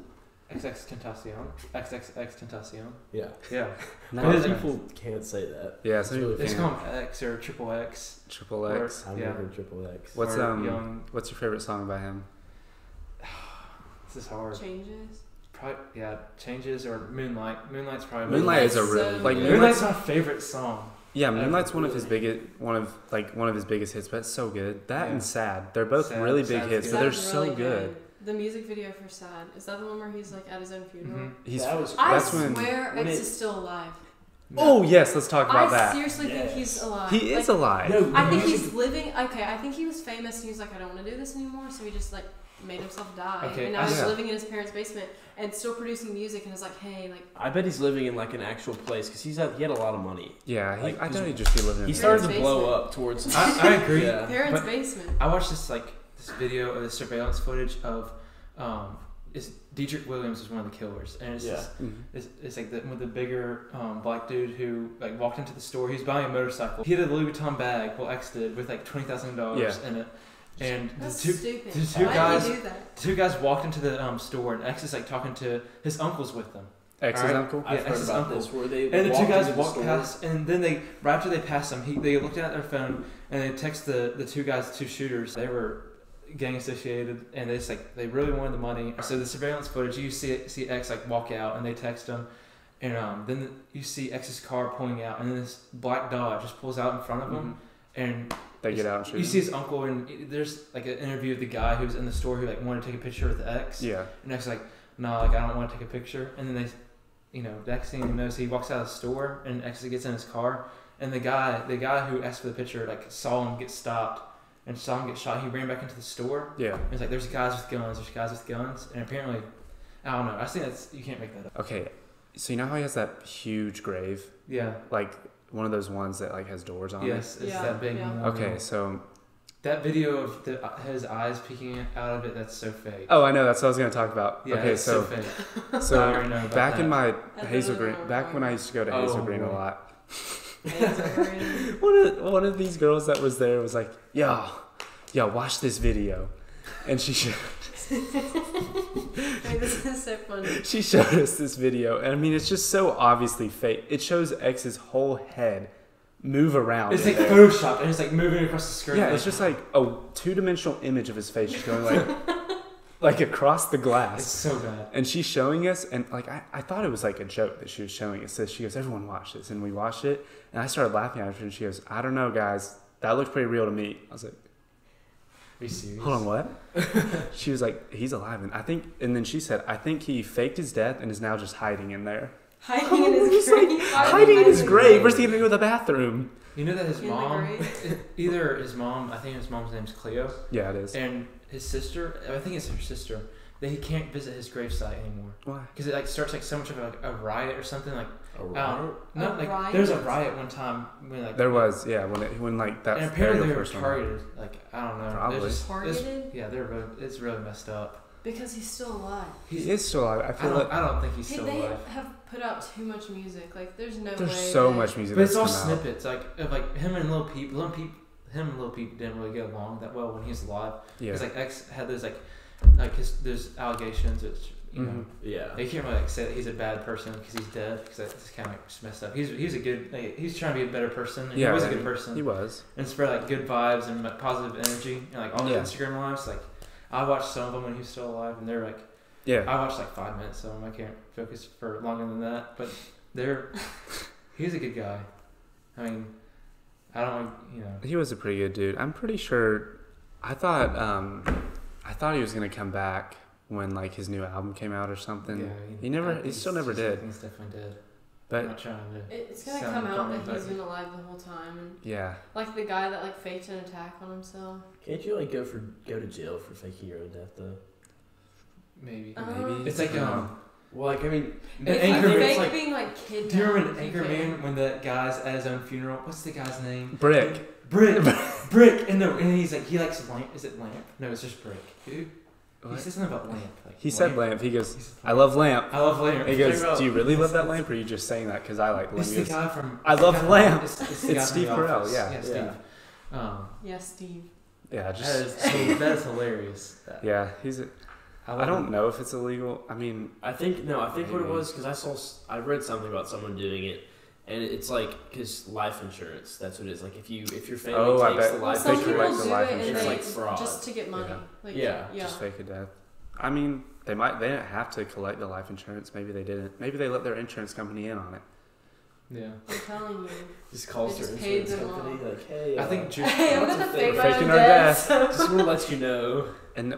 S3: Xxtentacion. Xxxtentacion.
S2: Yeah.
S3: Yeah.
S1: No,
S3: But
S2: Most
S3: his-
S2: people can't say that.
S1: Yeah,
S2: It's
S1: some
S2: really
S1: people
S3: It's
S1: can't.
S3: called X or Triple X.
S1: Triple
S3: Or-
S1: X.
S2: I've
S3: Yeah.
S2: never heard Triple X.
S1: What's
S3: or Young.
S1: what's your favorite song by him?
S3: This is hard.
S4: Changes.
S3: Probably Changes or Moonlight. Moonlight's probably
S1: Moonlight is a
S4: Moonlight's
S1: really
S4: so
S1: like
S4: good.
S3: Moonlight's my favorite song.
S1: Yeah,
S3: ever.
S1: Moonlight's one of his biggest hits, but it's so good. That
S3: Yeah.
S1: and Sad, they're both
S3: Sad-
S1: really big
S3: Sad's
S1: hits,
S3: good.
S1: but they're
S4: Sad's
S1: so
S4: really
S1: good.
S4: The music video for Sad, is that the one where he's like at his own funeral?
S3: Mhm.
S1: He's
S2: That was-
S4: I
S1: that's when.
S4: swear
S2: when
S4: X
S2: it-
S4: is still alive.
S1: Oh yes, let's talk about
S4: I
S1: that.
S4: seriously think
S2: Yes.
S4: he's alive.
S1: He is alive.
S2: No,
S4: I think
S2: music-
S4: he's living. Okay, I think he was famous and he was like, I don't want to do this anymore, so he just like made himself die.
S3: Okay,
S4: And now he's
S1: yeah.
S4: living in his parents' basement and still producing music and is like, hey, like.
S2: I bet he's living in like an actual place because he had a lot of money.
S1: Yeah,
S2: Like,
S1: I
S2: his-
S1: thought he'd just be living in
S2: He
S1: his
S2: started to
S4: Parents'
S2: blow
S4: basement.
S2: up towards.
S3: I agree.
S2: Yeah.
S4: Parents'
S3: But-
S4: basement.
S3: I watched this video of the surveillance footage of is Dietrich Williams was one of the killers, and it's
S2: Yeah.
S3: just,
S1: Mhm.
S3: it's like with the bigger black dude who like walked into the store. He was buying a motorcycle. He had a Louis Vuitton bag, well X did, with like $20,000
S1: Yeah.
S3: in it. And
S4: That's
S3: the
S4: stupid.
S3: the two
S4: Why
S3: guys-
S4: did he do that?
S3: 2 guys walked into the store, and X is like talking to his uncle's with them.
S1: Ex's
S3: Alright.
S1: uncle.
S2: I've
S3: Yeah,
S2: heard
S3: X's
S2: about
S3: uncle.
S2: this where they
S3: And the 2
S2: walked
S3: guys
S2: into the
S3: walked
S2: store.
S3: past, and then right after they passed him, they looked at their phone and they text the 2 guys, 2 shooters. They were gang associated, and they really wanted the money. So the surveillance footage, you see X like walk out, and they text him, and then you see X's car pulling out, and then this black Dodge just pulls out in front of him, and
S1: They get out and shoot
S3: you
S1: him.
S3: see his uncle, and there's like an interview of the guy who was in the store who like wanted to take a picture with X.
S1: Yeah.
S3: And X is like, no, like I don't want to take a picture. And then the next thing he knows, he walks out of the store, and X gets in his car, and the guy who asked for the picture like saw him get stopped and saw him get shot. He ran back into the store.
S1: Yeah.
S3: And it's like there's guys with guns, and apparently, I don't know. I think you can't make that up.
S1: Okay, so you know how he has that huge grave,
S3: Yeah.
S1: like one of those ones that like has doors on
S3: Yes, it's
S4: Yeah,
S3: that big.
S4: yeah.
S1: it.
S3: memorial.
S1: Okay, so
S3: That video of his eyes peeking out of it, that's so fake.
S1: I know that's what I was gonna talk about.
S3: Yeah,
S1: okay,
S3: it's so
S1: so
S3: fake.
S1: so
S3: I already know about
S1: back
S3: that.
S1: in my
S4: I
S1: Hazel
S4: don't know
S1: Green,
S4: what
S1: back
S4: we're
S1: when I
S4: talking
S1: used to go to
S3: Oh,
S1: Hazel Green a
S3: boy.
S1: lot,
S4: It's
S1: one of these girls that was there was like, yo, watch this video, and she
S4: Wait, this is so funny.
S1: she showed us this video, and I mean it's just so obviously fake. It shows X's whole head move around.
S3: It's
S1: in
S3: like
S1: there.
S3: Photoshop, and it's like moving across the screen.
S1: Yeah, it's just like a 2-dimensional image of his face just going like across the
S3: It's
S1: glass.
S3: so bad.
S1: And she's showing us, and like I thought it was like a joke that she was showing us. So she goes, everyone watch this, and we watched it, and I started laughing at her, and she goes, I don't know, guys, that looked pretty real to me. I was like,
S3: Are you serious?
S1: hold on, what? She was like, he's alive, and then she said, I think he faked his death and is now just hiding in there.
S4: Hiding in his grave.
S1: Hiding in his grave. Where's he gonna go to the bathroom?
S3: You know that his
S4: In the
S3: mom,
S4: grave?
S3: either his mom, I think his mom's name's Cleo,
S1: Yeah, it is.
S3: and his sister, I think it's her sister, that he can't visit his gravesite anymore
S1: Why?
S3: because it like starts like so much of like a riot or something like.
S2: Riot?
S3: No,
S4: A
S3: like
S4: riot?
S3: there's a riot one time when like
S1: There was, yeah, when like that.
S3: and apparently
S1: the
S3: they were
S1: first one.
S3: targeted. Like I don't know,
S1: Probably.
S3: They're just,
S4: Targeted?
S3: yeah, it's really messed up.
S4: Because he's still alive.
S1: He is still alive. I feel like
S3: I don't think he's
S4: Hey,
S3: still
S4: they
S3: alive.
S4: have put out too much music. Like, there's no way.
S1: there's so
S4: that-
S1: much music
S3: But it's
S1: that's
S3: all
S1: come out.
S3: snippets, like of like him and Lil Peep. Him and Lil Peep didn't really get along that well when he was alive.
S1: Yeah.
S3: Because like X had those there's allegations which you know
S2: Yeah.
S3: you can't really like say that he's a bad person because he's dead because that's kind of like just messed up. He's a good he's trying to be a better person. And
S1: Yeah,
S3: he was a
S1: I
S3: good
S1: mean,
S3: person
S1: He was.
S3: and spread like good vibes and like, positive energy and like all the
S1: Yeah.
S3: Instagram lives like I watched some of them when he was still alive, and they're like, I watched like 5 minutes of them. I can't focus for longer than that, but he's a good guy. I mean, I don't,
S1: He was a pretty good dude. I'm pretty sure. I thought he was gonna come back when like his new album came out or something.
S3: Yeah,
S1: he still never did.
S3: He's definitely dead.
S1: But
S3: I'm not trying to
S4: it's gonna come out that he's been alive the whole time. And
S1: yeah.
S4: Like the guy that like faked an attack on himself.
S2: Can't you like go to jail for faking your own death though?
S3: Maybe.
S1: Maybe.
S3: It's like
S2: well, like I mean,
S4: Fake
S2: like,
S4: being like kidnapped.
S3: Do you remember in Anchorman when the guy's at his own funeral? What's the guy's name?
S1: Brick.
S3: And he's like, he likes lamp. Is it lamp? No, it's just brick. Who?
S1: What?
S3: He said something about lamp. Like,
S1: He said lamp. He goes, I love lamp.
S3: I love lamp.
S1: He goes, do you really love that lamp, or are you just saying that because I like lamp?
S3: It's the guy from.
S1: I love lamp.
S3: It's
S1: Steve Carell. Yeah.
S3: Steve.
S4: Yeah, Steve.
S1: Yeah, just
S3: that is hilarious.
S1: yeah. I don't know if it's illegal. I mean,
S2: I think what it was because I read something about someone doing it, and it's like because life insurance. That's what it is. Like if your family takes the life
S4: some
S2: insurance,
S4: people do it and
S2: it's like fraud.
S4: just to get money.
S1: Yeah. Just fake a death. I mean, they didn't have to collect the life insurance. Maybe they didn't. Maybe they let their insurance company in on it.
S4: Yeah. I'm telling you.
S2: Just calls their insurance company like, hey.
S3: I think
S4: hey, I'm gonna fake my
S1: faking
S4: own
S1: our
S4: death.
S2: Just want to let you know.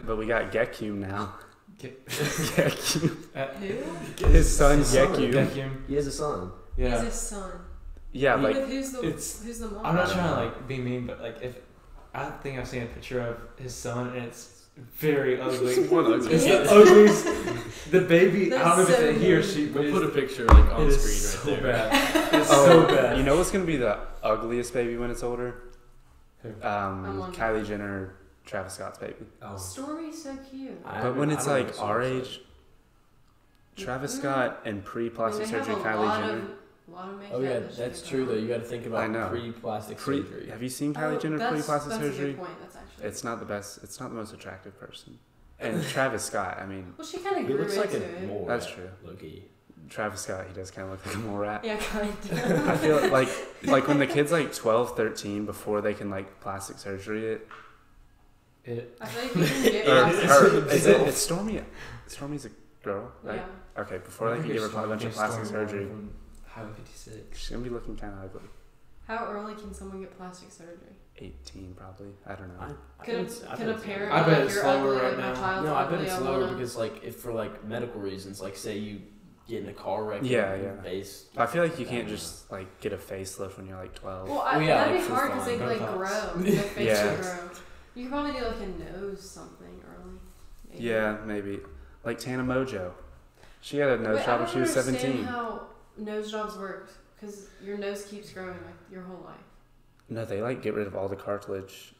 S1: But we got Gekyum now. Gekyum.
S4: Who?
S1: His son Gekyum.
S2: He has a son.
S3: Yeah.
S4: He's his son.
S1: Yeah, like
S4: who's the mom?
S3: I'm not trying to like be mean, but like if I think I've seen a picture of his son and it's very ugly. It's the ugliest. The baby.
S4: That's
S3: I don't know if
S4: so
S3: it's he or she.
S2: We'll put a picture like on screen right there.
S3: Bad. It's so bad.
S1: You know what's gonna be the ugliest baby when it's older?
S3: Who?
S1: Kylie Jenner, Travis Scott's baby.
S4: Oh. Stormy's so cute.
S1: But when it's like our age, Travis Scott and pre-plastic surgery Kylie Jenner.
S2: Oh yeah, that's true though. You got to think about pre-plastic surgery.
S1: Have you seen Kylie Jenner pre-plastic surgery?
S4: That's a good point. That's actually.
S1: It's not the best. It's not the most attractive person. And Travis Scott, I mean.
S4: Well, she kind of grew
S2: he looks like
S4: into
S2: a
S4: it.
S2: mole
S1: That's
S2: rat,
S1: true.
S2: Low-key.
S1: Travis Scott, he does kind of look like a mole rat.
S4: Yeah, kind of.
S1: I feel like when the kid's like 12, 13, before they can like plastic surgery it.
S4: I feel like you can get plastic surgery.
S1: It's Stormy. Stormy's a girl, right?
S4: Yeah.
S1: Okay, before they can give her a bunch of plastic surgery.
S3: Highway 56.
S1: She's gonna be looking kind of ugly.
S4: How early can someone get plastic surgery?
S1: 18 probably. I don't know.
S4: Can a parent?
S3: I bet
S4: like,
S3: it's
S4: you're
S3: slower
S4: ugly,
S3: right
S4: my
S3: now.
S4: child's
S2: No, I bet
S4: ugly,
S2: it's
S4: I
S2: lower
S4: wanna-
S2: because like if for like medical reasons, like say you get in a car wreck,
S1: Yeah,
S2: and
S1: yeah.
S2: your face.
S1: I feel like you can't just like get a facelift when you're like 12.
S4: Well,
S2: Well, yeah,
S4: that'd
S2: like,
S4: be
S2: for
S4: hard because
S2: fun.
S4: they like
S3: Botox.
S4: grow. Their face
S1: Yeah.
S4: will grow. You could probably do like a nose something early. Maybe.
S1: Yeah, maybe. Like Tana Mojo. She had a nose job when she was 17.
S4: I don't understand how nose jobs work because your nose keeps growing like your whole life.
S1: No, they like get rid of all the cartilage,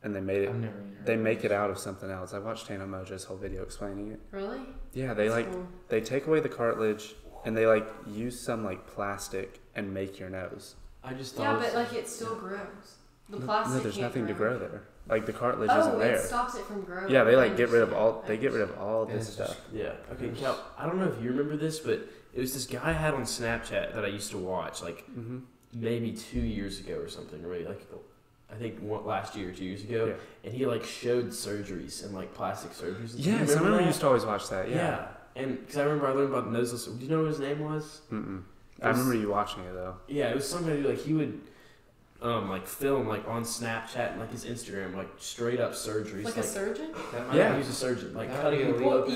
S1: and they made it.
S3: I've never even heard
S1: They
S3: of
S1: make
S3: this.
S1: it out of something else. I watched Tana Mojo's whole video explaining it.
S4: Really?
S1: Yeah, they
S4: That's
S1: like
S4: cool.
S1: they take away the cartilage, and they like use some like plastic and make your nose.
S2: I just thought.
S4: Yeah,
S2: it was-
S4: but like it still grows. The
S1: No,
S4: plastic.
S1: there's
S4: can't
S1: nothing to grow there. Like the cartilage
S4: Oh,
S1: isn't there.
S4: it stops it from growing.
S1: Yeah, they
S4: I
S1: like get rid of
S4: understand.
S1: all. They get rid of all
S3: Yeah,
S1: this
S3: it's just-
S1: stuff.
S2: Yeah. Okay, Cal. I don't know if you remember this, but it was this guy I had on Snapchat that I used to watch, like
S1: Mm-hmm.
S2: maybe 2 years ago or something, right? Like I think last year or 2 years ago,
S1: Yeah.
S2: and he like showed surgeries and like plastic surgeries. Do you
S1: Yes, I remember
S2: that?
S1: you used to always watch that. Yeah.
S2: Yeah, and because I remember I learned about noseless. Do you know what his name was?
S1: Mm-mm. I remember you watching it though.
S2: Yeah, it was somebody like he would like film like on Snapchat and like his Instagram like straight up surgeries.
S4: Like a surgeon?
S3: That might
S1: Yeah.
S2: He was a surgeon, like
S3: That
S2: cutting
S3: would be
S2: people
S4: Well,
S2: open.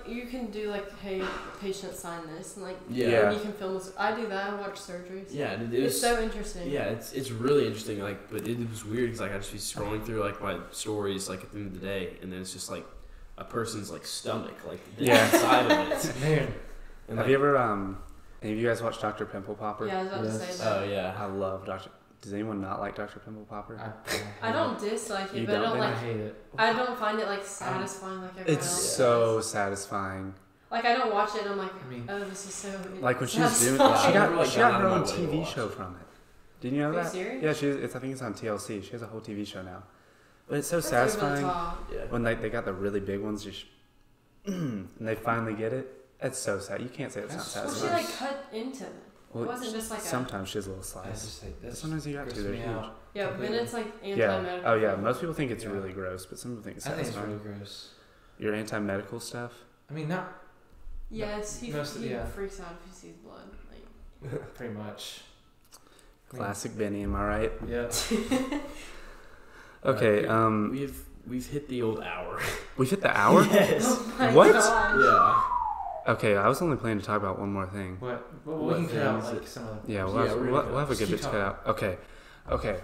S4: you can do like, hey, patient, sign this, and like
S1: Yeah.
S4: you can film this. I do that. I watch surgeries.
S2: Yeah, and it
S4: It's
S2: was
S4: so interesting.
S2: yeah, it's really interesting. Like, but it was weird because like I just be scrolling through like my stories like at the end of the day, and then it's just like a person's like stomach, like the
S1: Yeah.
S2: inside of it.
S3: Man.
S2: And,
S1: Have
S2: like,
S1: you ever any of you guys watched Dr. Pimple Popper?
S4: Yeah, I was about to
S3: Yes.
S4: say that.
S2: Oh yeah.
S1: I love Dr. Does anyone not like Dr. Pimple Popper?
S4: I don't dislike it,
S1: You
S4: but I
S1: don't?
S4: don't
S1: Then
S3: I
S4: like.
S3: hate it.
S4: I don't find it like satisfying like everyone
S1: It's
S4: else.
S1: so
S4: does.
S1: satisfying.
S4: Like I don't watch it and I'm like,
S3: I mean-
S4: oh, this is so.
S1: Like when she was doing,
S4: satisfying.
S1: she
S2: I never,
S1: got
S2: like,
S1: she got
S2: gone
S1: her
S2: out
S1: own
S2: of my way to
S1: TV
S2: watch
S1: show
S2: it.
S1: from it. Didn't you know
S4: Are you
S1: that?
S4: serious?
S1: Yeah, I think it's on TLC. She has a whole TV show now. But it's so
S4: That's over the
S1: satisfying
S4: top.
S2: Yeah.
S1: when they got the really big ones, just and they finally get it. It's so sad. You can't say it's not
S3: That's-
S4: Well, she
S1: satisfying.
S4: like cut into it.
S1: Well,
S4: It wasn't just like
S1: sometimes she has a little
S3: That's
S1: slice.
S3: just like,
S1: But sometimes you got to. They're huge.
S4: Yeah,
S3: completely.
S4: Bennett's like
S1: Yeah.
S4: anti-medical.
S1: Oh yeah. Most people think it's
S3: Yeah.
S1: really gross, but some people think it's
S3: I think it's
S1: satisfying.
S3: really gross.
S1: Your anti-medical stuff.
S3: I mean, not
S4: Yes, he
S3: yeah.
S4: freaks out if he sees blood. Like,
S3: pretty much.
S1: Classic Benny, am I right?
S3: Yeah.
S1: Okay.
S2: We've hit the old hour.
S1: We've hit the hour.
S2: Yes.
S4: oh my
S1: What?
S4: gosh.
S2: Yeah.
S1: Okay, I was only planning to talk about one more thing.
S3: What? Well,
S2: What
S3: we can cut out
S2: thing is
S3: like some of the.
S1: Yeah,
S2: Yeah,
S1: we'll, have,
S2: we're
S1: we'll,
S2: gonna
S1: we'll have a
S3: just
S1: good
S3: keep
S1: bit to cut out. Okay. Okay.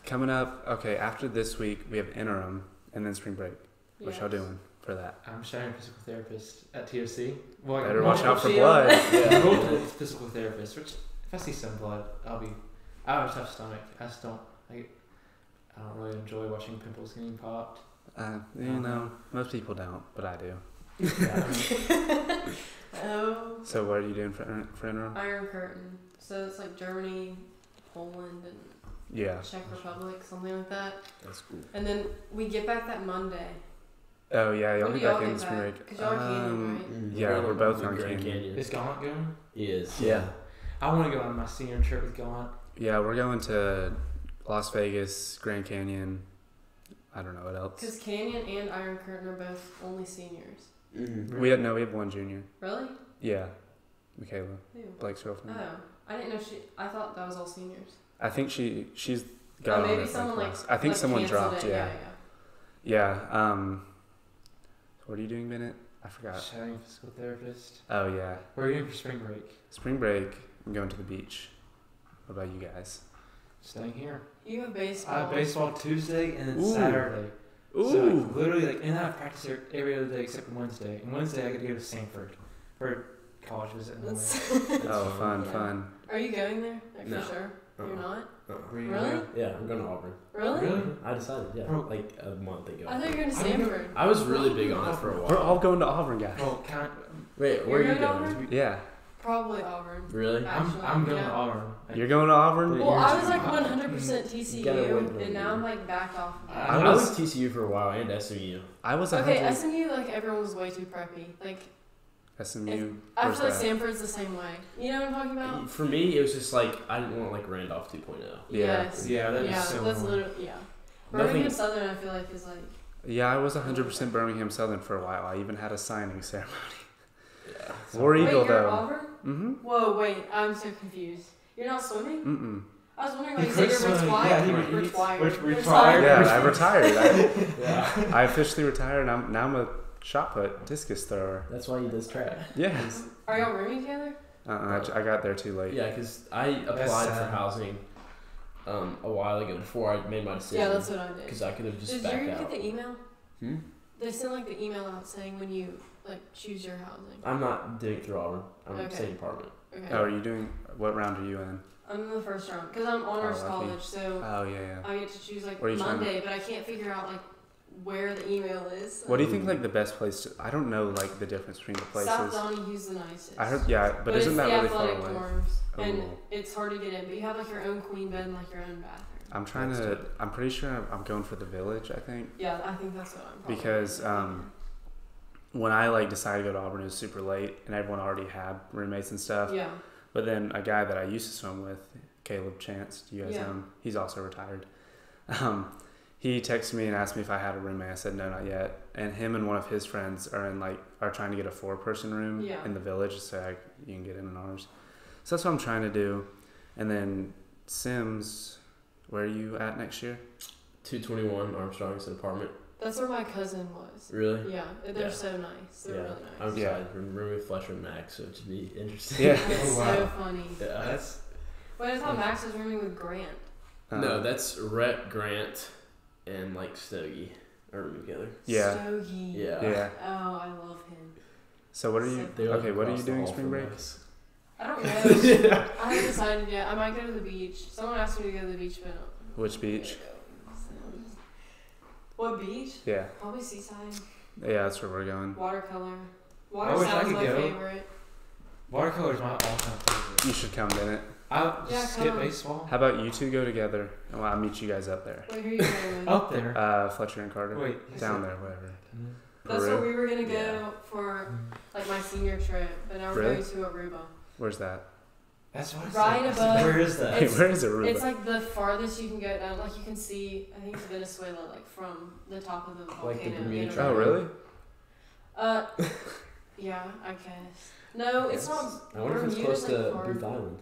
S1: Coming up. Okay, after this week we have interim and then spring break. What
S4: Yes.
S1: y'all doing for that?
S3: I'm shadowing a physical therapist at TOC. Well,
S1: Better
S3: multiple-
S1: watch out for
S4: Shield.
S1: blood.
S2: Yeah.
S3: multiple physical therapists. Which, if I see some blood, I have a tough stomach. I just don't. I don't really enjoy watching pimples getting popped.
S1: You know, most people don't, but I do.
S3: Yeah, I mean,
S4: Oh.
S1: So what are you doing for interim?
S4: Iron Curtain. So it's like Germany, Poland, and
S1: Yeah.
S4: Czech Republic, something like that.
S2: That's cool.
S4: And then we get back that Monday.
S1: Oh yeah, y'all
S4: When
S1: be
S4: do y'all
S1: back in
S4: get
S1: spring
S4: back?
S1: break.
S4: 'Cause y'all are Canyon, right?
S1: Yeah, we're both
S2: on
S1: on
S2: Grand
S1: Canyon.
S2: Canyon.
S3: is Gaunt going?
S2: He is.
S1: Yeah.
S3: I want to go on my senior trip with Gaunt.
S1: Yeah, we're going to Las Vegas, Grand Canyon. I don't know what else.
S4: Because Canyon and Iron Curtain are both only seniors.
S2: Mm-hmm.
S1: We have one junior.
S4: Really?
S1: Yeah, Michaela,
S4: Who?
S1: Blake's girlfriend.
S4: Oh, I didn't know I thought that was all seniors.
S1: I think she's got
S4: Oh,
S1: on
S4: maybe
S1: it,
S4: someone
S1: last. I think
S4: like
S1: someone
S4: canceled
S1: dropped.
S4: it.
S1: Yeah. Yeah. What are you doing, Bennett? I forgot.
S3: Shadowing a physical therapist.
S1: Oh yeah,
S3: Where are you going for spring break?
S1: spring break. I'm going to the beach. What about you guys?
S3: Staying here.
S4: You have baseball.
S3: I have baseball Tuesday and then
S1: Ooh.
S3: Saturday.
S1: Ooh.
S3: So like, literally, like, and I have practice every other day except Wednesday. And Wednesday I get to go to Stanford for college visit. And all that.
S1: Oh, fun,
S4: Yeah.
S1: fun.
S4: Are you going there? Like,
S2: No.
S4: for sure? You're
S2: Uh-uh.
S4: not?
S3: Where you
S4: Really?
S3: going?
S2: Yeah, I'm going to Auburn.
S4: Really?
S3: Really?
S2: I decided, yeah,
S3: Bro.
S2: like a month ago.
S4: I thought you were going to
S3: I didn't know-
S4: Stanford.
S2: I was really big on it for a while.
S1: We're all going to Auburn, guys.
S3: Well, kind
S2: Wait, where are
S4: You're
S2: you
S4: going to
S2: going?
S4: Auburn?
S1: Yeah,
S4: Probably Auburn.
S2: Really?
S4: Actually,
S3: I'm going
S4: yeah.
S3: to Auburn.
S1: you're going to Auburn.
S2: Well,
S4: Well, I
S3: Years
S4: was like
S3: ago.
S4: 100%
S2: Gotta wait
S4: TCU,
S2: for
S4: and
S2: it.
S4: now I'm like backed off of it.
S1: I
S2: I
S1: was-
S2: was TCU for a while and SMU.
S1: I was
S4: Okay,
S1: 100.
S4: SMU, like, everyone was way too preppy. Like,
S1: SMU.
S4: I
S1: Where's
S4: feel like
S1: that?
S4: Stanford's the same way. You know what I'm talking about?
S2: For me, it was just like I didn't want like Randolph 2.0.
S1: Yeah.
S4: Yes.
S3: Yeah, that is
S4: Yeah,
S3: so
S4: that's
S3: annoying.
S4: literally, yeah.
S2: Nothing-
S4: Birmingham Southern, I feel like, is like,
S1: Yeah, I was 100% Birmingham Southern for a while. I even had a signing ceremony.
S2: Yeah.
S1: War
S4: wait,
S1: Eagle
S4: you're
S1: though.
S4: Auburn?
S1: Mm-hmm.
S4: Whoa, wait, I'm so confused. You're not swimming?
S1: Mm-mm.
S4: I was wondering
S3: He
S4: why you said
S3: quit
S4: you're
S3: swimming.
S4: retired.
S3: Yeah, he
S4: retired.
S3: retired.
S1: Yeah, I retired.
S2: Yeah.
S1: I officially retired. Now I'm a shot put discus thrower.
S2: That's why he does track.
S1: Yeah.
S4: Are y'all rooming together?
S1: I got there too late.
S2: Yeah, because I applied for
S3: sad.
S2: housing a while ago before I made my decision.
S4: Yeah, that's what I did.
S2: Because I could have just
S4: Did
S2: backed
S4: you
S2: out.
S4: get the email?
S2: Hmm?
S4: They sent like the email out saying when you like choose your housing.
S2: I'm not doing it through Auburn. I'm
S4: Okay.
S2: State Department.
S4: Okay.
S1: Oh, are you doing? What round are you in?
S4: I'm in the first round because I'm honors
S1: lucky.
S4: college, so
S1: Oh yeah.
S4: I get to choose like
S1: Where are you trying to-
S4: Monday, but I can't figure out like where the email is.
S1: What do you think like the best place to? I don't know like the difference between the places.
S4: South Donahue's the nicest.
S1: I heard yeah, but isn't
S4: it's
S1: that
S4: the
S1: really far
S4: athletic
S1: away?
S4: dorms, and
S1: Oh.
S4: it's hard to get in. But you have like your own queen bed and like your own bathroom.
S1: I'm trying
S2: That's
S1: to.
S2: good.
S1: I'm pretty sure I'm going for the village. I think
S4: Yeah, I think that's what I'm. Probably
S1: because
S4: doing.
S1: when I like decided to go to Auburn, it was super late, and everyone already had roommates and stuff.
S4: Yeah.
S1: But then a guy that I used to swim with, Caleb Chance, do you guys
S4: Yeah.
S1: know him? He's also retired. He texted me and asked me if I had a roommate. I said no, not yet. And him and one of his friends are trying to get a 4-person room
S4: Yeah.
S1: in the village, so you can get in ours. So that's what I'm trying to do. And then Sims, where are you at next year?
S2: 221 Armstrong's apartment.
S4: That's where my cousin was.
S2: Really?
S4: Yeah, they're
S2: Yeah.
S4: so nice. They're really
S2: I'm
S4: nice.
S1: Yeah.
S2: excited. We're rooming with Fletcher and Max, so it should be interesting.
S1: Yeah.
S4: That's
S3: Oh, wow.
S4: so funny.
S2: Yeah.
S3: That's
S4: Wait, I thought Max was rooming with Grant.
S2: No, that's Rhett, Grant, and like Stogie are rooming together.
S1: Yeah.
S4: Stogie.
S2: Yeah.
S1: Yeah.
S4: Oh, I love him.
S1: So what are you?
S2: They live
S1: Okay, what are
S2: across
S1: you
S2: the
S1: doing
S2: hall
S1: spring
S2: from
S1: break?
S2: us.
S4: I don't know. I haven't decided yet. I might go to the beach. Someone asked me to go to the beach, but
S1: Which beach?
S4: What beach?
S1: Yeah.
S4: Probably Seaside.
S1: Yeah, that's where we're going.
S4: Watercolor.
S3: I
S4: Water
S3: wish I
S4: sounds
S3: could
S4: my
S3: go.
S4: favorite.
S3: watercolor is my all-time favorite.
S1: You should come, Bennett.
S3: I'll
S4: Yeah,
S3: skip
S4: come.
S3: baseball.
S1: How about you two go together, and I'll meet you guys up there.
S4: Wait, who are you going with?
S3: Up there.
S1: Fletcher and Carter.
S3: Wait, you
S1: Down
S3: said-
S1: there, whatever.
S4: That's
S1: Peru?
S4: where we were gonna go
S2: Yeah.
S4: for like my senior trip, but now we're
S1: Really?
S4: going to Aruba.
S1: Where's that?
S3: That's what I said.
S4: Right above.
S3: Where is that?
S1: Hey, where is Aruba?
S4: It's like the farthest you can go down. Like you can see, I think it's Venezuela, like from the top of the volcano.
S2: Like the Bermuda
S4: you know.
S1: Oh, really?
S4: Yeah, I guess. No, it's not.
S2: I wonder if it's
S4: Bermuda's,
S2: close to
S4: like, far.
S2: Booth Island.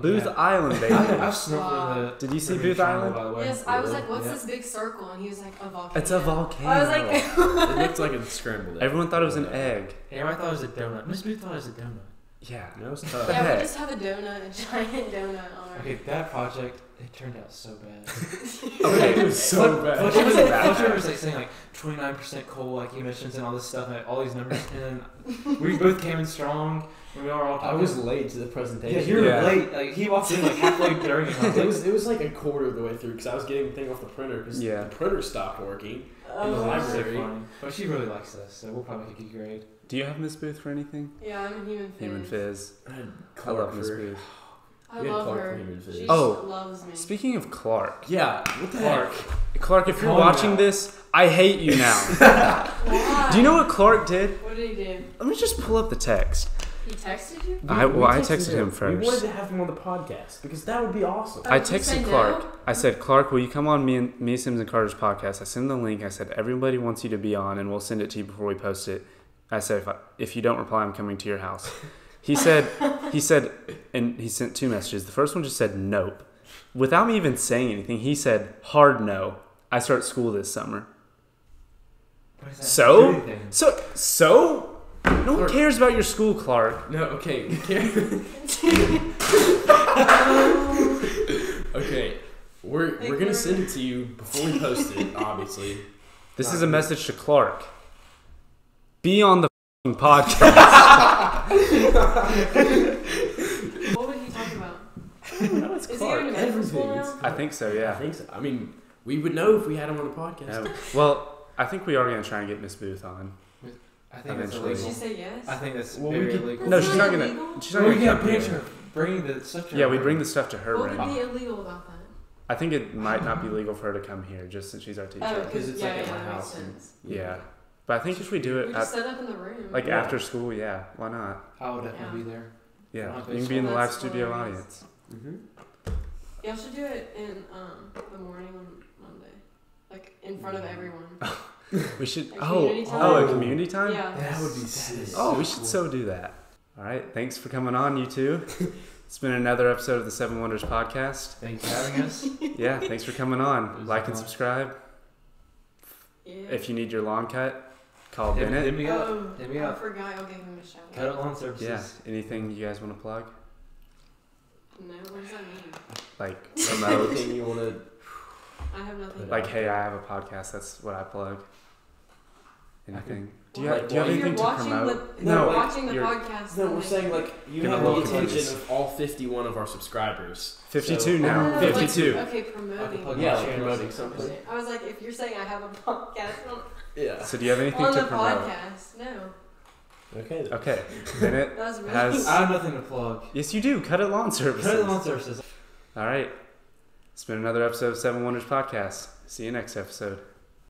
S1: Booth
S3: Yeah.
S1: Island, baby.
S3: I've snorkeled in the.
S1: Did you see
S3: Bermuda
S1: Booth
S3: Triangle,
S1: Island?
S3: by the way.
S4: Yes, I was
S2: Really?
S4: like, what's
S3: Yeah.
S4: this big circle? And he was like, a volcano.
S1: It's a volcano.
S4: I was like,
S2: It looked like a scrambled egg.
S1: Everyone thought it was an egg.
S3: Everybody thought it was a donut. Miss Booth thought it was a donut.
S1: Yeah.
S2: No, it's
S1: The
S2: tough.
S4: yeah,
S1: heck?
S4: we just have a donut, a giant donut on our.
S3: Okay, that project, it turned out so bad.
S1: Okay.
S2: It was so bad.
S3: Fletcher was,
S1: It was
S3: Fletcher was like saying like 29% coal like emissions and all this stuff and like, all these numbers, and then we both came in strong. And we were all
S2: I
S3: talking.
S2: was late to the presentation.
S3: Yeah, you were
S1: Yeah.
S3: late. Like he walked in like halfway during it. And I was like,
S2: It was like a quarter of the way through because I was getting the thing off the printer because
S1: Yeah.
S2: the printer stopped working.
S3: it was
S4: Oh.
S3: like so
S2: library.
S3: funny. But she really likes us, so we'll probably make a good grade.
S1: Do you have Miss Booth for anything?
S4: Yeah, I'm a human fizz.
S1: Human Fizz.
S2: I had
S1: I
S2: Clark
S1: love Miss
S2: for-
S1: Booth.
S4: I
S2: We had
S4: love
S2: Clark
S4: her.
S2: for Human Fizz.
S4: She
S1: Oh,
S4: loves me.
S1: Speaking of Clark.
S2: Yeah, what the
S3: Clark.
S2: heck?
S1: Clark, if you're
S3: Calm
S1: watching
S3: down.
S1: this, I hate you now.
S4: Why?
S1: Do you know what Clark did?
S4: What did he do?
S1: Let me just pull up the text.
S4: He texted you?
S1: I
S2: We
S1: texted him first.
S2: We wanted to have him on the podcast because that would be awesome.
S4: Oh,
S1: I
S4: did you say
S1: texted
S4: no?
S1: Clark. I said, Clark, will you come on me, Sims, and Carter's podcast? I sent him the link. I said, everybody wants you to be on, and we'll send it to you before we post it. I said, if you don't reply, I'm coming to your house. He said, and he sent 2 messages. The first one just said, nope. Without me even saying anything, he said, hard no. I start school this summer.
S3: What does that
S1: So?
S3: do anything?
S1: So? No one
S2: Clark-
S1: cares about your school, Clark.
S2: No, okay. We can't. Okay, we're gonna send it to you before we post it. Obviously,
S1: This is a message to Clark. Be on the f***ing podcast.
S4: What would he talk about?
S2: no, it's
S4: Is he
S2: Clark.
S4: going to medical school
S2: Everything.
S4: now?
S1: I think so,
S2: I
S1: yeah.
S2: think so. I mean, we would know if we had him on the podcast.
S1: Yeah. Well, I think we are going to try and get Miss Booth on.
S3: I think that's
S1: Eventually.
S4: Did
S3: illegal.
S4: she say yes?
S3: I think that's
S2: Well, we
S3: very
S2: could-
S3: illegal.
S1: No,
S4: That's
S1: she's not
S4: not
S1: going
S4: illegal.
S1: to. She's not
S3: Well,
S1: going
S3: we
S1: to
S3: can't
S1: come
S3: bring it to
S1: here.
S3: her. Bring the stuff to her.
S1: Yeah, we bring the stuff to her
S4: What
S1: room.
S4: would be illegal about that?
S1: I think it might not be legal for her to come here just since she's our teacher.
S4: Oh,
S2: because it's
S4: yeah,
S2: like at
S4: yeah,
S2: my
S4: that makes
S2: house and-
S4: sense.
S1: Yeah. But I think if we do
S4: We
S1: it
S4: just
S1: at,
S4: set up in the room.
S1: like
S2: Yeah.
S1: after school, yeah, why not?
S3: I would definitely be there.
S1: Yeah,
S3: Okay,
S1: you can
S3: so
S1: be in the live
S4: that's
S1: studio
S4: hilarious.
S1: audience.
S2: Mm-hmm.
S4: Y'all should do it in the morning on Monday, like in front of everyone.
S1: We should.
S4: Like
S1: Oh,
S4: community time?
S1: oh, a community time.
S4: Yeah.
S2: That would be
S3: That
S2: sick.
S3: is
S1: Oh, we
S3: so
S1: should
S3: cool.
S1: so do that. All right, thanks for coming on, you two. It's been another episode of the Seven Wonders podcast.
S3: Thanks for having us.
S1: Yeah, thanks for coming on.
S3: It was
S1: Like and
S3: fun.
S1: subscribe.
S4: Yeah.
S1: If you need your lawn cut, call
S3: Hit
S1: Bennett.
S3: me up.
S4: Oh,
S3: Hit me
S4: I
S3: up.
S4: forgot. I'll give him a shout.
S3: Cut out lawn services.
S1: Yeah. Anything you guys want to plug?
S4: No, what does that mean?
S1: Like promote.
S2: Anything you want to?
S4: I have nothing.
S1: Like, hey, I have a podcast. That's what I plug. Anything? Do you
S2: Well,
S1: have, do you have
S2: if
S1: anything
S4: you're
S1: to
S4: watching
S1: promote?
S4: The,
S2: No,
S4: you're
S2: like,
S4: watching the
S1: you're-
S4: podcast.
S2: No,
S4: then
S2: we're
S4: they-
S2: saying like you
S1: Gonna
S2: have the
S1: welcome
S2: attention
S1: this.
S2: of all 51 of our subscribers.
S1: 52
S2: So-
S1: now.
S4: Oh,
S1: 52.
S4: Like, okay,
S3: I can
S4: promoting.
S3: plug
S2: Yeah,
S3: my
S2: like
S3: channels.
S2: promoting something.
S4: I was like, if you're saying I have a podcast
S2: Yeah.
S1: So do you have anything
S4: on
S1: to
S4: the
S1: promote?
S4: podcast, no,
S2: Okay. Then.
S1: Okay. Bennett
S4: that was really.
S1: has.
S3: I have nothing to plug.
S1: Yes, you do. Cut it lawn services.
S3: Cut out lawn services.
S1: All right. It's been another episode of Seven Wonders podcast. See you next episode.